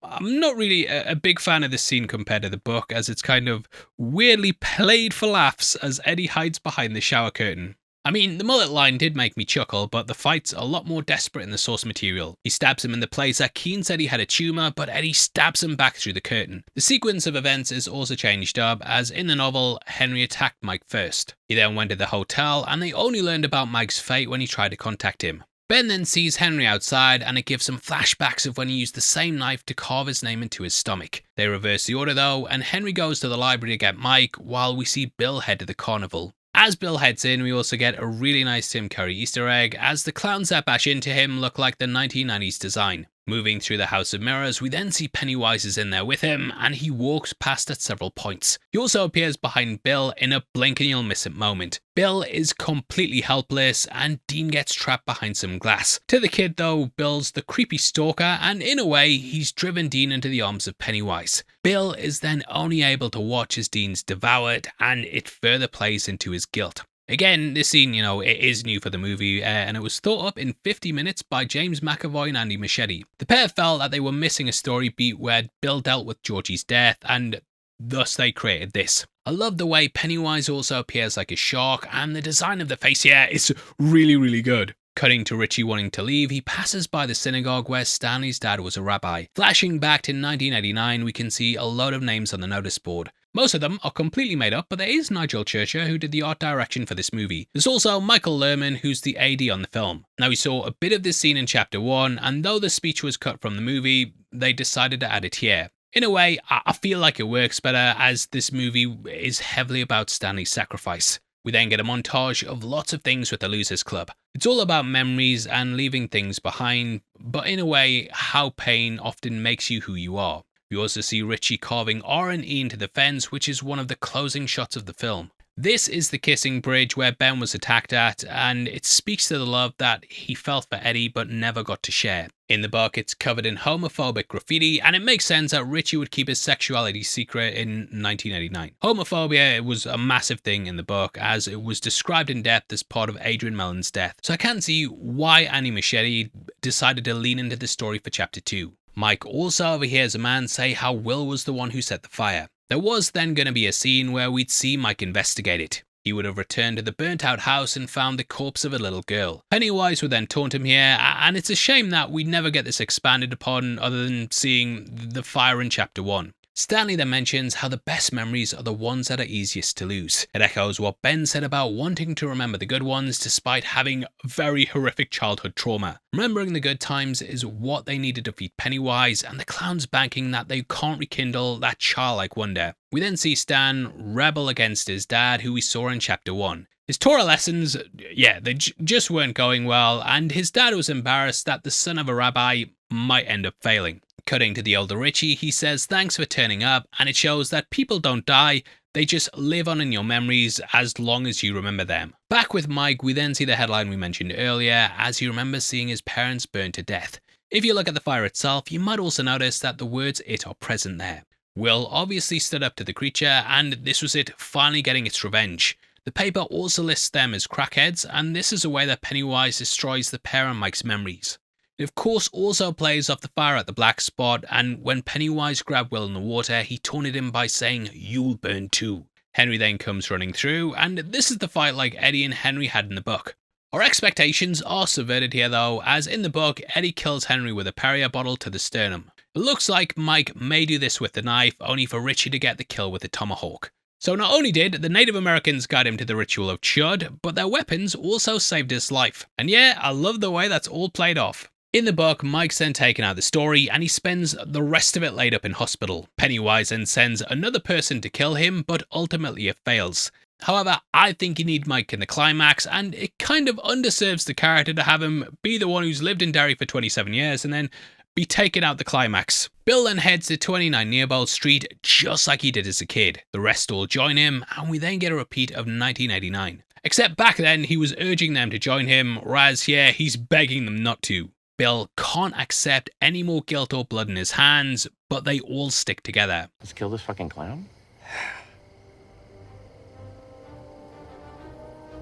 I'm not really a big fan of this scene compared to the book, as it's kind of weirdly played for laughs as Eddie hides behind the shower curtain. I mean, the mullet line did make me chuckle, but the fight's a lot more desperate in the source material. He stabs him in the place that Keen said he had a tumour, but Eddie stabs him back through the curtain. The sequence of events is also changed up, as in the novel, Henry attacked Mike first. He then went to the hotel, and they only learned about Mike's fate when he tried to contact him. Ben then sees Henry outside, and it gives some flashbacks of when he used the same knife to carve his name into his stomach. They reverse the order though, and Henry goes to the library to get Mike, while we see Bill head to the carnival. As Bill heads in, we also get a really nice Tim Curry Easter egg, as the clowns that bash into him look like the 1990s design. Moving through the House of Mirrors, we then see Pennywise is in there with him, and he walks past at several points. He also appears behind Bill in a blink and you'll miss it moment. Bill is completely helpless, and Dean gets trapped behind some glass. To the kid though, Bill's the creepy stalker, and in a way, he's driven Dean into the arms of Pennywise. Bill is then only able to watch as Dean's devoured, and it further plays into his guilt. Again, this scene, it is new for the movie, and it was thought up in 50 minutes by James McAvoy and Andy Machete. The pair felt that they were missing a story beat where Bill dealt with Georgie's death, and thus they created this. I love the way Pennywise also appears like a shark, and the design of the face here is really, really good. Cutting to Richie wanting to leave, he passes by the synagogue where Stanley's dad was a rabbi. Flashing back to 1989, we can see a load of names on the notice board. Most of them are completely made up, but there is Nigel Churcher who did the art direction for this movie. There's also Michael Lerman, who's the AD on the film. Now, we saw a bit of this scene in chapter 1, and though the speech was cut from the movie, they decided to add it here. In a way, I feel like it works better, as this movie is heavily about Stanley's sacrifice. We then get a montage of lots of things with the Losers Club. It's all about memories and leaving things behind, but in a way, how pain often makes you who you are. We also see Richie carving R and E into the fence, which is one of the closing shots of the film. This is the kissing bridge where Ben was attacked at, and it speaks to the love that he felt for Eddie but never got to share. In the book, it's covered in homophobic graffiti, and it makes sense that Richie would keep his sexuality secret in 1989. Homophobia was a massive thing in the book, as it was described in depth as part of Adrian Mellon's death, so I can't see why Annie Machete decided to lean into the story for chapter 2. Mike also overhears a man say how Will was the one who set the fire. There was then going to be a scene where we'd see Mike investigate it. He would have returned to the burnt out house and found the corpse of a little girl. Pennywise would then taunt him here, and it's a shame that we never get this expanded upon other than seeing the fire in chapter 1. Stanley then mentions how the best memories are the ones that are easiest to lose. It echoes what Ben said about wanting to remember the good ones despite having very horrific childhood trauma. Remembering the good times is what they need to defeat Pennywise, and the clown's banking that they can't rekindle that childlike wonder. We then see Stan rebel against his dad, who we saw in chapter 1. His Torah lessons, they just weren't going well, and his dad was embarrassed that the son of a rabbi might end up failing. Cutting to the older Richie, he says thanks for turning up, and it shows that people don't die, they just live on in your memories as long as you remember them. Back with Mike, we then see the headline we mentioned earlier, as he remembers seeing his parents burned to death. If you look at the fire itself, you might also notice that the words "it" are present there. Will obviously stood up to the creature, and this was it finally getting its revenge. The paper also lists them as crackheads, and this is a way that Pennywise destroys the pair and Mike's memories. It of course also plays off the fire at the black spot, and when Pennywise grabbed Will in the water, he taunted him by saying, "You'll burn too." Henry then comes running through, and this is the fight like Eddie and Henry had in the book. Our expectations are subverted here though, as in the book, Eddie kills Henry with a Perrier bottle to the sternum. It looks like Mike may do this with the knife, only for Richie to get the kill with the tomahawk. So not only did the Native Americans guide him to the ritual of Chud, but their weapons also saved his life. And yeah, I love the way that's all played off. In the book, Mike's then taken out of the story, and he spends the rest of it laid up in hospital. Pennywise then sends another person to kill him, but ultimately it fails. However, I think you need Mike in the climax, and it kind of underserves the character to have him be the one who's lived in Derry for 27 years and then be taken out the climax. Bill then heads to 29 Nearbold Street just like he did as a kid. The rest all join him, and we then get a repeat of 1989. Except back then he was urging them to join him, whereas here he's begging them not to. Bill can't accept any more guilt or blood in his hands, but they all stick together. Let's kill this fucking clown?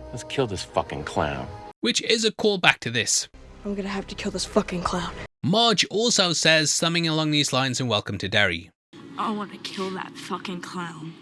Let's kill this fucking clown. Which is a callback to this. I'm gonna have to kill this fucking clown. Marge also says something along these lines in Welcome to Derry. I want to kill that fucking clown.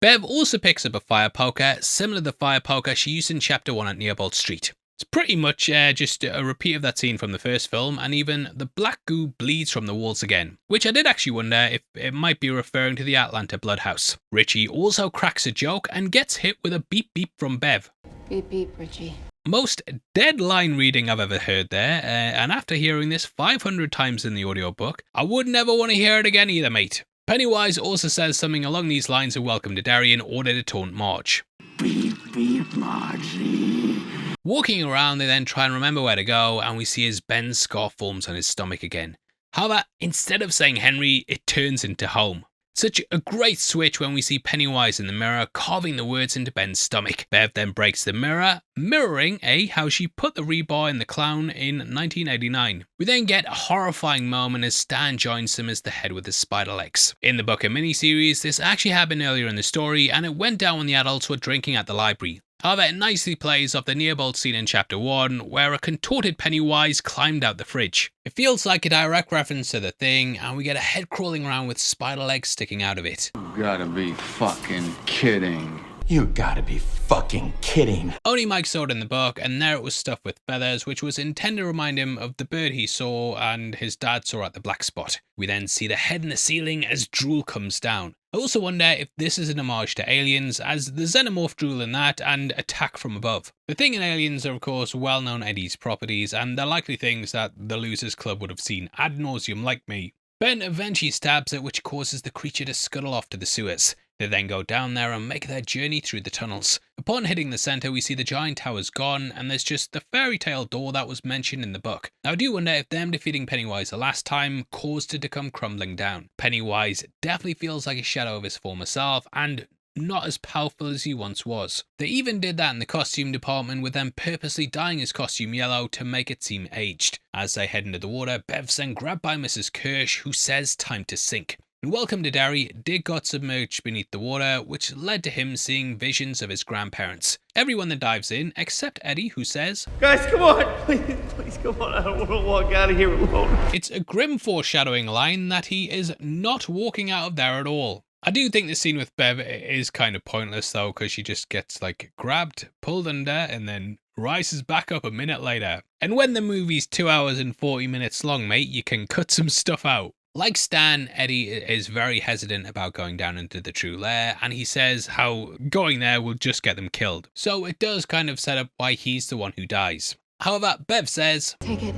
Bev also picks up a fire poker, similar to the fire poker she used in chapter 1 at Nearbold Street. It's pretty much just a repeat of that scene from the first film, and even the black goo bleeds from the walls again, which I did actually wonder if it might be referring to the Atlanta Bloodhouse. Richie also cracks a joke and gets hit with a beep beep from Bev. Beep beep, Richie. Most dead line reading I've ever heard there, and after hearing this 500 times in the audiobook, I would never want to hear it again either, mate. Pennywise also says something along these lines in Welcome to Derry in order to taunt Marge. Beep beep, Margie. Walking around, they then try and remember where to go, and we see as Ben's scar forms on his stomach again. However, instead of saying Henry, it turns into home. Such a great switch when we see Pennywise in the mirror carving the words into Ben's stomach. Bev then breaks the mirror, mirroring how she put the rebar in the clown in 1989. We then get a horrifying moment as Stan joins him as the head with his spider legs. In the book and miniseries, this actually happened earlier in the story, and it went down when the adults were drinking at the library. However, it nicely plays off the Nearbold scene in chapter 1, where a contorted Pennywise climbed out the fridge. It feels like a direct reference to The Thing, and we get a head crawling around with spider legs sticking out of it. You gotta be fucking kidding. You gotta be fucking kidding. Only Mike saw it in the book, and there it was stuffed with feathers, which was intended to remind him of the bird he saw and his dad saw at the black spot. We then see the head in the ceiling as drool comes down. I also wonder if this is an homage to Aliens, as the xenomorph drool in that and Attack from Above. The Thing and Aliens are of course well-known Eddie's properties, and they're likely things that the Losers Club would have seen ad nauseum like me. Ben eventually stabs it, which causes the creature to scuttle off to the sewers. They then go down there and make their journey through the tunnels. Upon hitting the center, we see the giant tower's gone, and there's just the fairy tale door that was mentioned in the book. Now I do wonder if them defeating Pennywise the last time caused it to come crumbling down. Pennywise definitely feels like a shadow of his former self, and not as powerful as he once was. They even did that in the costume department, with them purposely dyeing his costume yellow to make it seem aged. As they head into the water, Bev's then grabbed by Mrs. Kersh, who says time to sink. In Welcome to Derry, Dick got submerged beneath the water, which led to him seeing visions of his grandparents. Everyone then dives in, except Eddie, who says, Guys, come on! Please come on, I don't want to walk out of here alone. It's a grim foreshadowing line that he is not walking out of there at all. I do think the scene with Bev is kind of pointless though, because she just gets like grabbed, pulled under, and then rises back up a minute later. And when the movie's 2 hours and 40 minutes long, mate, you can cut some stuff out. Like Stan, Eddie is very hesitant about going down into the true lair, and he says how going there will just get them killed. So it does kind of set up why he's the one who dies. However, Bev says, Take it.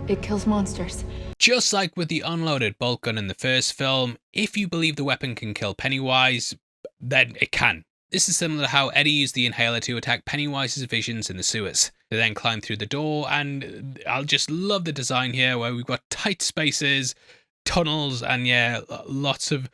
It kills monsters. Just like with the unloaded bolt gun in the first film, if you believe the weapon can kill Pennywise, then it can. This is similar to how Eddie used the inhaler to attack Pennywise's visions in the sewers. They then climb through the door, and I'll just love the design here where we've got tight spaces, tunnels, and yeah, lots of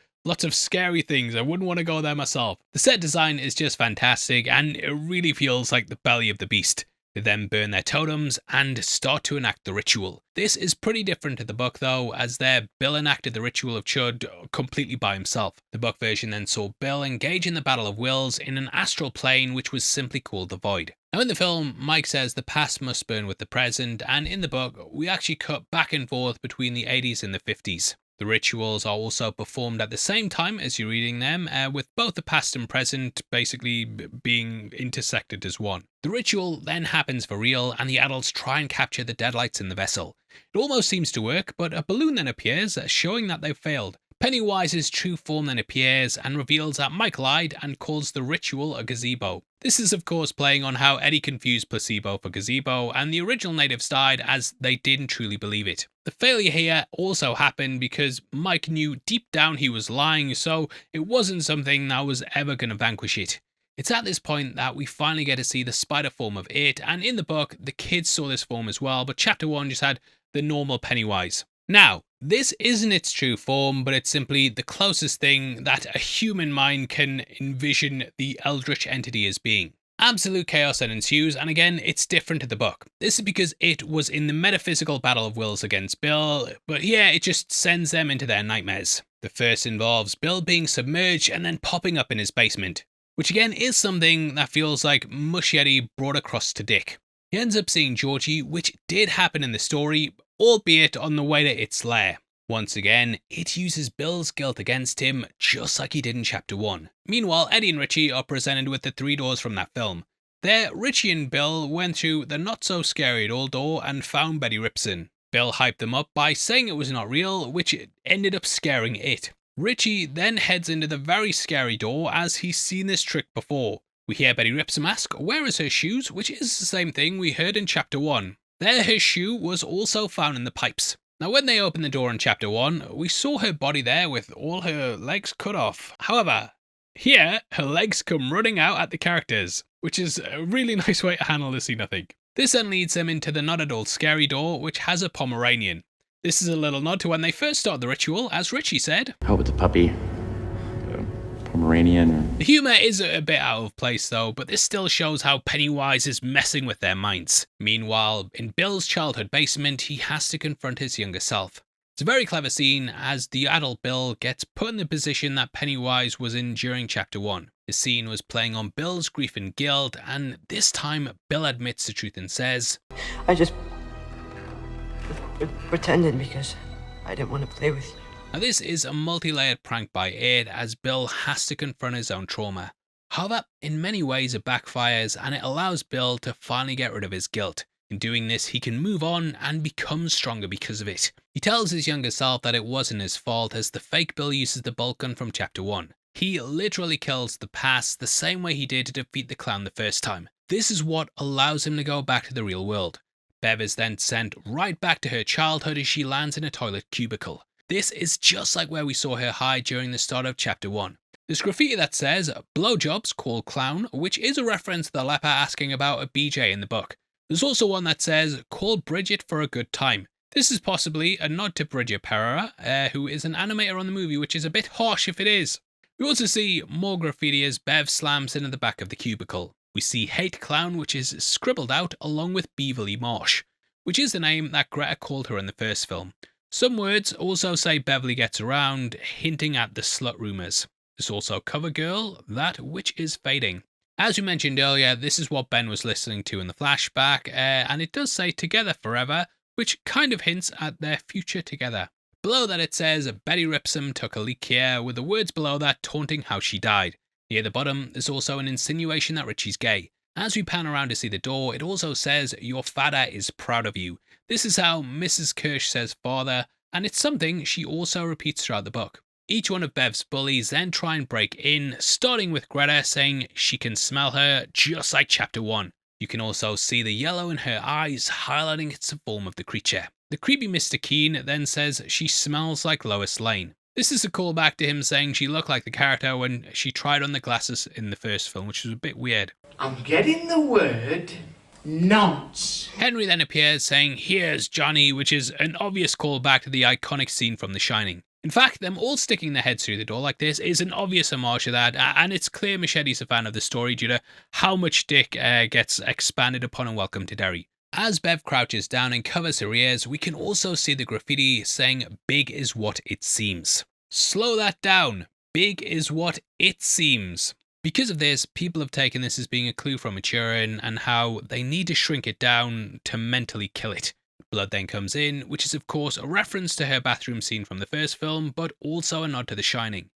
scary things. I wouldn't want to go there myself. The set design is just fantastic, and it really feels like the belly of the beast. They then burn their totems and start to enact the ritual. This is pretty different to the book though, as there Bill enacted the ritual of Chud completely by himself. The book version then saw Bill engage in the Battle of Wills in an astral plane which was simply called the Void. Now in the film, Mike says the past must burn with the present, and in the book, we actually cut back and forth between the 80s and the 50s. The rituals are also performed at the same time as you're reading them, with both the past and present basically being intersected as one. The ritual then happens for real, and the adults try and capture the deadlights in the vessel. It almost seems to work, but a balloon then appears, showing that they've failed. Pennywise's true form then appears and reveals that Mike lied and calls the ritual a gazebo. This is of course playing on how Eddie confused placebo for gazebo, and the original natives died as they didn't truly believe it. The failure here also happened because Mike knew deep down he was lying, so it wasn't something that was ever going to vanquish it. It's at this point that we finally get to see the spider form of it, and in the book the kids saw this form as well, but chapter 1 just had the normal Pennywise. Now, this isn't its true form, but it's simply the closest thing that a human mind can envision the eldritch entity as being. Absolute chaos then ensues, and again, it's different to the book. This is because it was in the metaphysical battle of wills against Bill, but here it just sends them into their nightmares. The first involves Bill being submerged and then popping up in his basement, which again is something that feels like Mushy Eddie brought across to Dick. He ends up seeing Georgie, which did happen in the story, albeit on the way to its lair. Once again, it uses Bill's guilt against him, just like he did in chapter 1. Meanwhile, Eddie and Richie are presented with the 3 doors from that film. There, Richie and Bill went through the not-so-scary old door and found Betty Ripson. Bill hyped them up by saying it was not real, which ended up scaring it. Richie then heads into the very scary door as he's seen this trick before. We hear Betty Ripson ask, where is her shoes, which is the same thing we heard in chapter 1. There, her shoe was also found in the pipes. Now when they opened the door in chapter 1, we saw her body there with all her legs cut off. However, here, her legs come running out at the characters, which is a really nice way to handle this scene, I think. This then leads them into the not at all scary door, which has a Pomeranian. This is a little nod to when they first started the ritual, as Richie said. How with the puppy? Pomeranian. The humour is a bit out of place though, but this still shows how Pennywise is messing with their minds. Meanwhile, in Bill's childhood basement, he has to confront his younger self. It's a very clever scene as the adult Bill gets put in the position that Pennywise was in during chapter 1. The scene was playing on Bill's grief and guilt, and this time Bill admits the truth and says, I just pretended because I didn't want to play with you. Now this is a multi-layered prank by Ed as Bill has to confront his own trauma. However, in many ways it backfires and it allows Bill to finally get rid of his guilt. In doing this, he can move on and become stronger because of it. He tells his younger self that it wasn't his fault as the fake Bill uses the bolt gun from chapter 1. He literally kills the past the same way he did to defeat the clown the first time. This is what allows him to go back to the real world. Bev is then sent right back to her childhood as she lands in a toilet cubicle. This is just like where we saw her hide during the start of chapter 1. There's graffiti that says, blowjobs called clown, which is a reference to the leper asking about a BJ in the book. There's also one that says, call Bridget for a good time. This is possibly a nod to Bridget Pereira, who is an animator on the movie, which is a bit harsh if it is. We also see more graffiti as Bev slams into the back of the cubicle. We see Hate Clown, which is scribbled out along with Beverly Marsh, which is the name that Greta called her in the first film. Some words also say Beverly gets around, hinting at the slut rumours. There's also Cover Girl, that which is fading. As we mentioned earlier, this is what Ben was listening to in the flashback, and it does say together forever, which kind of hints at their future together. Below that it says, Betty Ripsome took a leak here, with the words below that taunting how she died. Near the bottom, there's also an insinuation that Richie's gay. As we pan around to see the door, it also says, your father is proud of you. This is how Mrs. Kersh says father, and it's something she also repeats throughout the book. Each one of Bev's bullies then try and break in, starting with Greta saying she can smell her, just like chapter 1. You can also see the yellow in her eyes, highlighting it's the form of the creature. The creepy Mr. Keene then says she smells like Lois Lane. This is a callback to him saying she looked like the character when she tried on the glasses in the first film, which was a bit weird. I'm getting the word nonce. Henry then appears saying, here's Johnny, which is an obvious callback to the iconic scene from The Shining. In fact, them all sticking their heads through the door like this is an obvious homage to that, and it's clear Machete's a fan of the story due to how much Dick gets expanded upon in Welcome to Derry. As Bev crouches down and covers her ears, we can also see the graffiti saying, big is what it seems. Slow that down. Big is what it seems. Because of this, people have taken this as being a clue from maturing and how they need to shrink it down to mentally kill it. Blood then comes in, which is of course a reference to her bathroom scene from the first film, but also a nod to The Shining.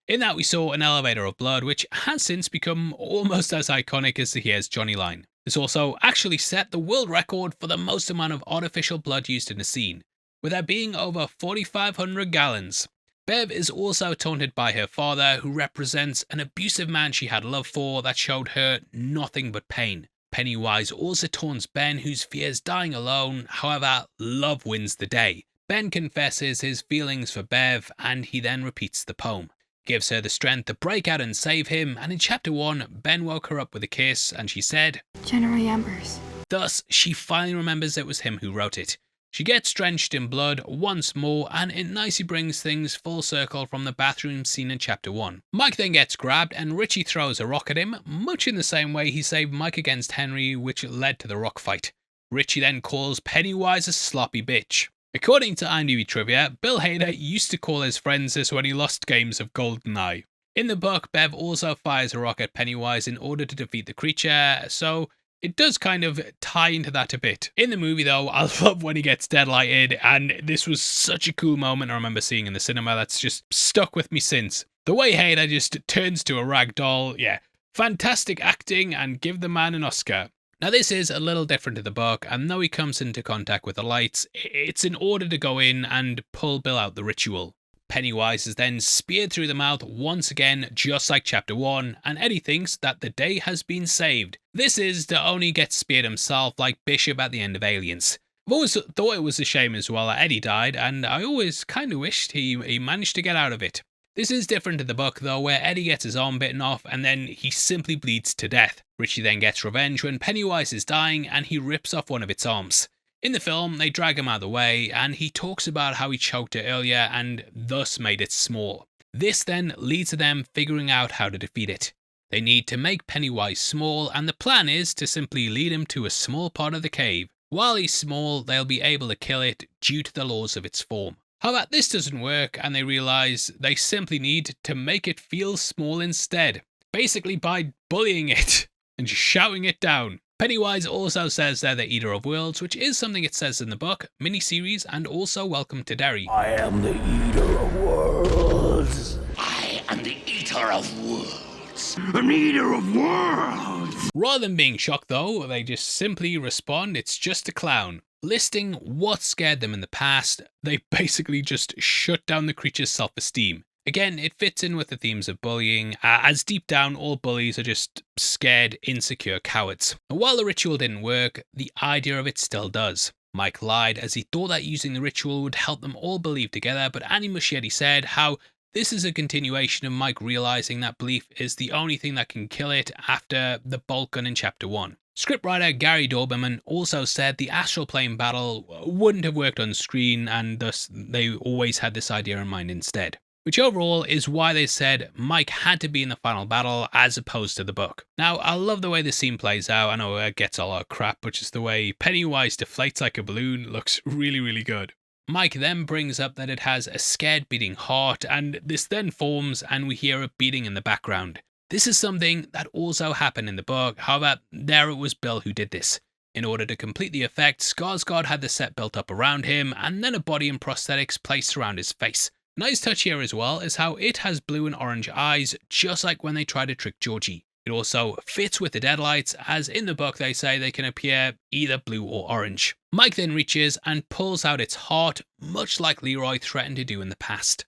In that we saw an elevator of blood, which has since become almost as iconic as the Here's Johnny line. This also actually set the world record for the most amount of artificial blood used in a scene, with there being over 4,500 gallons. Bev is also taunted by her father, who represents an abusive man she had love for that showed her nothing but pain. Pennywise also taunts Ben, whose fears dying alone, however, love wins the day. Ben confesses his feelings for Bev, and he then repeats the poem. Gives her the strength to break out and save him, and in chapter 1, Ben woke her up with a kiss, and she said, General Ambers. Thus, she finally remembers it was him who wrote it. She gets drenched in blood once more, and it nicely brings things full circle from the bathroom scene in chapter 1. Mike then gets grabbed, and Richie throws a rock at him, much in the same way he saved Mike against Henry, which led to the rock fight. Richie then calls Pennywise a sloppy bitch. According to IMDb trivia, Bill Hader used to call his friends this when he lost games of GoldenEye. In the book, Bev also fires a rock at Pennywise in order to defeat the creature, so it does kind of tie into that a bit. In the movie though, I love when he gets deadlighted, and this was such a cool moment I remember seeing in the cinema that's just stuck with me since. The way Hader just turns to a rag doll, yeah, fantastic acting, and give the man an Oscar. Now this is a little different to the book, and though he comes into contact with the lights, it's in order to go in and pull Bill out the ritual. Pennywise is then speared through the mouth once again, just like chapter 1, and Eddie thinks that the day has been saved. This is to only get speared himself like Bishop at the end of Aliens. I've always thought it was a shame as well that Eddie died, and I always kind of wished he managed to get out of it. This is different to the book though, where Eddie gets his arm bitten off and then he simply bleeds to death. Richie then gets revenge when Pennywise is dying and he rips off one of its arms. In the film, they drag him out of the way, and he talks about how he choked it earlier and thus made it small. This then leads to them figuring out how to defeat it. They need to make Pennywise small, and the plan is to simply lead him to a small part of the cave. While he's small, they'll be able to kill it due to the laws of its form. However, this doesn't work, and they realize they simply need to make it feel small instead. Basically by bullying it and shouting it down. Pennywise also says they're the Eater of Worlds, which is something it says in the book, miniseries, and also Welcome to Derry. I am the Eater of Worlds. I am the Eater of Worlds. An Eater of Worlds. Rather than being shocked though, they just simply respond, it's just a clown. Listing what scared them in the past, they basically just shut down the creature's self-esteem. Again, it fits in with the themes of bullying, as deep down all bullies are just scared, insecure cowards. And while the ritual didn't work, the idea of it still does. Mike lied as he thought that using the ritual would help them all believe together, but Annie Muschietti said how This is a continuation of Mike realizing that belief is the only thing that can kill it after the bolt gun in Chapter 1. Scriptwriter Gary Doberman also said the astral plane battle wouldn't have worked on screen, and thus they always had this idea in mind instead. Which overall is why they said Mike had to be in the final battle as opposed to the book. Now, I love the way the scene plays out. I know it gets a lot of crap, but just the way Pennywise deflates like a balloon looks really, really good. Mike then brings up that it has a scared beating heart, and this then forms and we hear it beating in the background. This is something that also happened in the book, however, there it was Bill who did this. In order to complete the effect, Skarsgård had the set built up around him, and then a body and prosthetics placed around his face. Nice touch here as well is how it has blue and orange eyes, just like when they try to trick Georgie. It also fits with the deadlights, as in the book they say they can appear either blue or orange. Mike then reaches and pulls out its heart, much like Leroy threatened to do in the past.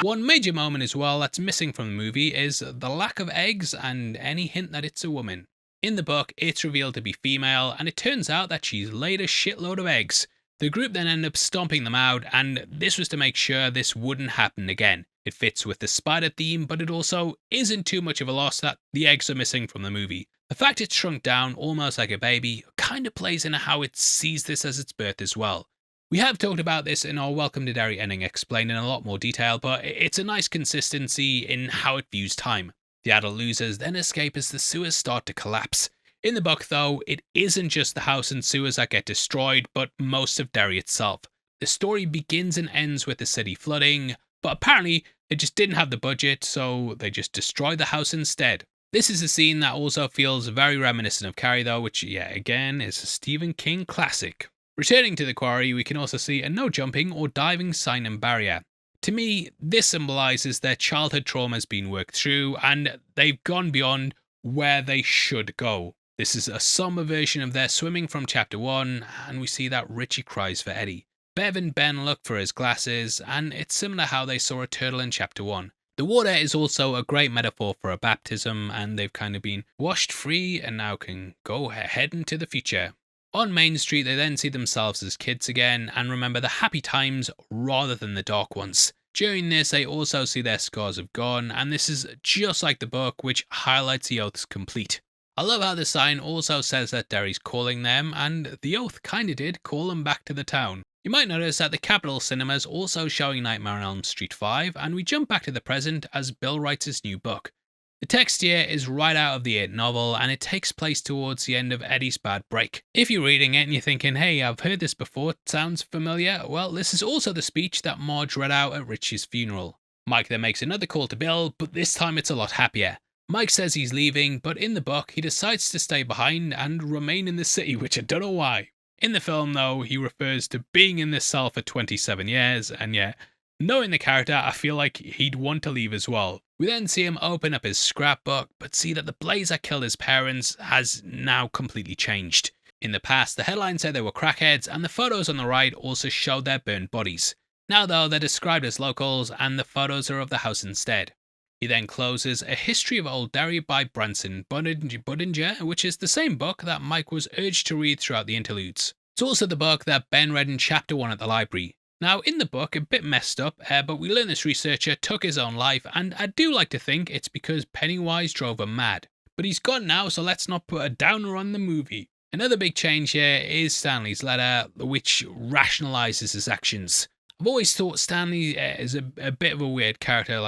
One major moment as well that's missing from the movie is the lack of eggs and any hint that it's a woman. In the book, it's revealed to be female, and it turns out that she's laid a shitload of eggs. The group then end up stomping them out, and this was to make sure this wouldn't happen again. It fits with the spider theme, but it also isn't too much of a loss that the eggs are missing from the movie. The fact it's shrunk down almost like a baby kind of plays into how it sees this as its birth as well. We have talked about this in our Welcome to Derry ending explained in a lot more detail, but it's a nice consistency in how it views time. The adult losers then escape as the sewers start to collapse. In the book though, it isn't just the house and sewers that get destroyed, but most of Derry itself. The story begins and ends with the city flooding, but apparently they just didn't have the budget, so they just destroyed the house instead. This is a scene that also feels very reminiscent of Carrie though, which yeah, again is a Stephen King classic. Returning to the quarry, we can also see a no jumping or diving sign and barrier. To me, this symbolises their childhood trauma has been worked through, and they've gone beyond where they should go. This is a somber version of their swimming from Chapter 1, and we see that Richie cries for Eddie. Bev and Ben look for his glasses, and it's similar how they saw a turtle in Chapter 1. The water is also a great metaphor for a baptism, and they've kind of been washed free and now can go ahead into the future. On Main Street, they then see themselves as kids again and remember the happy times rather than the dark ones. During this, they also see their scars have gone, and this is just like the book, which highlights the oaths complete. I love how the sign also says that Derry's calling them, and the oath kinda did call them back to the town. You might notice that the Capitol Cinema is also showing Nightmare on Elm Street 5, and we jump back to the present as Bill writes his new book. The text here is right out of the 8th novel, and it takes place towards the end of Eddie's bad break. If you're reading it and you're thinking, hey, I've heard this before, it sounds familiar, well, this is also the speech that Marge read out at Richie's funeral. Mike then makes another call to Bill, but this time it's a lot happier. Mike says he's leaving, but in the book, he decides to stay behind and remain in the city, which I don't know why. In the film, though, he refers to being in this cell for 27 years, and yeah, knowing the character, I feel like he'd want to leave as well. We then see him open up his scrapbook, but see that the blaze that killed his parents has now completely changed. In the past, the headline said they were crackheads, and the photos on the right also showed their burned bodies. Now though, they're described as locals, and the photos are of the house instead. He then closes A History of Old Derry by Branson Budinger, which is the same book that Mike was urged to read throughout the interludes. It's also the book that Ben read in Chapter 1 at the library. Now, in the book, a bit messed up, but we learn this researcher took his own life, and I do like to think it's because Pennywise drove him mad. But he's gone now, so let's not put a downer on the movie. Another big change here is Stanley's letter, which rationalizes his actions. I've always thought Stanley is a bit of a weird character,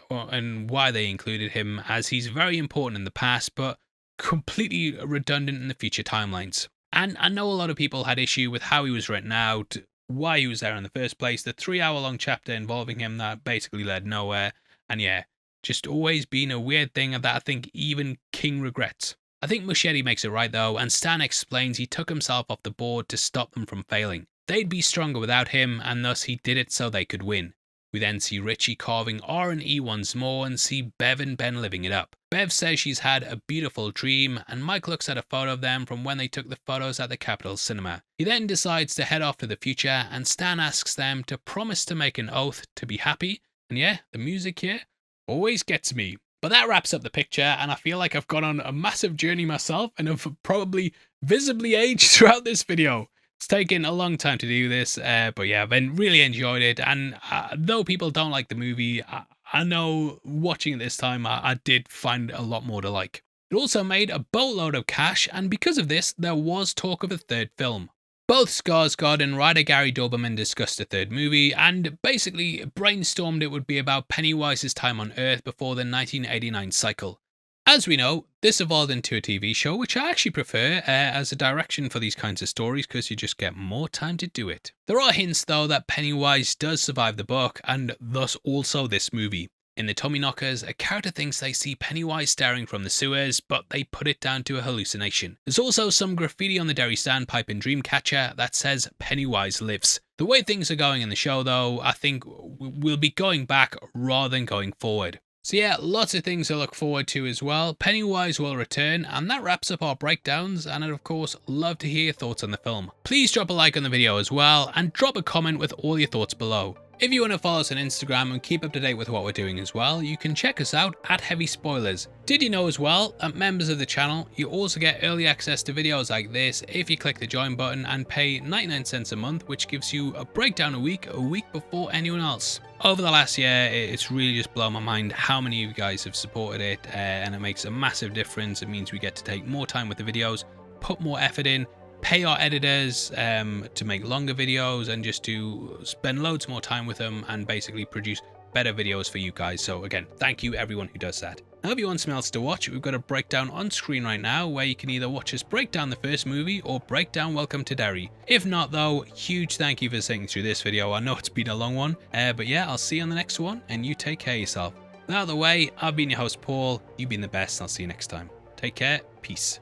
and why they included him, as he's very important in the past, but completely redundant in the future timelines. And I know a lot of people had issue with how he was written out, why he was there in the first place, the 3-hour-long chapter involving him that basically led nowhere, and yeah, just always been a weird thing that I think even King regrets. I think Muschietti makes it right though, and Stan explains he took himself off the board to stop them from failing. They'd be stronger without him, and thus he did it so they could win. We then see Richie carving R and E once more and see Bev and Ben living it up. Bev says she's had a beautiful dream, and Mike looks at a photo of them from when they took the photos at the Capitol Cinema. He then decides to head off to the future, and Stan asks them to promise to make an oath to be happy, and yeah, the music here always gets me. But that wraps up the picture, and I feel like I've gone on a massive journey myself and have probably visibly aged throughout this video. It's taken a long time to do this, but yeah, I've been really enjoyed it. And though people don't like the movie, I know watching it this time, I did find a lot more to like. It also made a boatload of cash, and because of this, there was talk of a third film. Both Skarsgård and writer Gary Doberman discussed a third movie, and basically brainstormed it would be about Pennywise's time on Earth before the 1989 cycle. As we know, this evolved into a TV show, which I actually prefer as a direction for these kinds of stories because you just get more time to do it. There are hints though that Pennywise does survive the book, and thus also this movie. In the Tommyknockers, a character thinks they see Pennywise staring from the sewers, but they put it down to a hallucination. There's also some graffiti on the Derry standpipe in Dreamcatcher that says Pennywise lives. The way things are going in the show though, I think we'll be going back rather than going forward. So yeah, lots of things to look forward to as well. Pennywise will return, and that wraps up our breakdowns, and I'd of course love to hear your thoughts on the film. Please drop a like on the video as well, and drop a comment with all your thoughts below. If you want to follow us on Instagram and keep up to date with what we're doing as well, you can check us out at Heavy Spoilers. Did you know as well, that members of the channel, you also get early access to videos like this if you click the join button and pay 99 cents a month, which gives you a breakdown a week before anyone else. Over the last year, it's really just blown my mind how many of you guys have supported it, and it makes a massive difference. It means we get to take more time with the videos, put more effort in, pay our editors to make longer videos, and just to spend loads more time with them and basically produce better videos for you guys. So again, thank you everyone who does that. Now if you want something else to watch, we've got a breakdown on screen right now where you can either watch us break down the first movie or break down Welcome to Derry. If not though, huge thank you for sitting through this video. I know it's been a long one, but yeah, I'll see you on the next one, and you take care of yourself. Out of the way, I've been your host Paul, you've been the best, I'll see you next time. Take care, peace.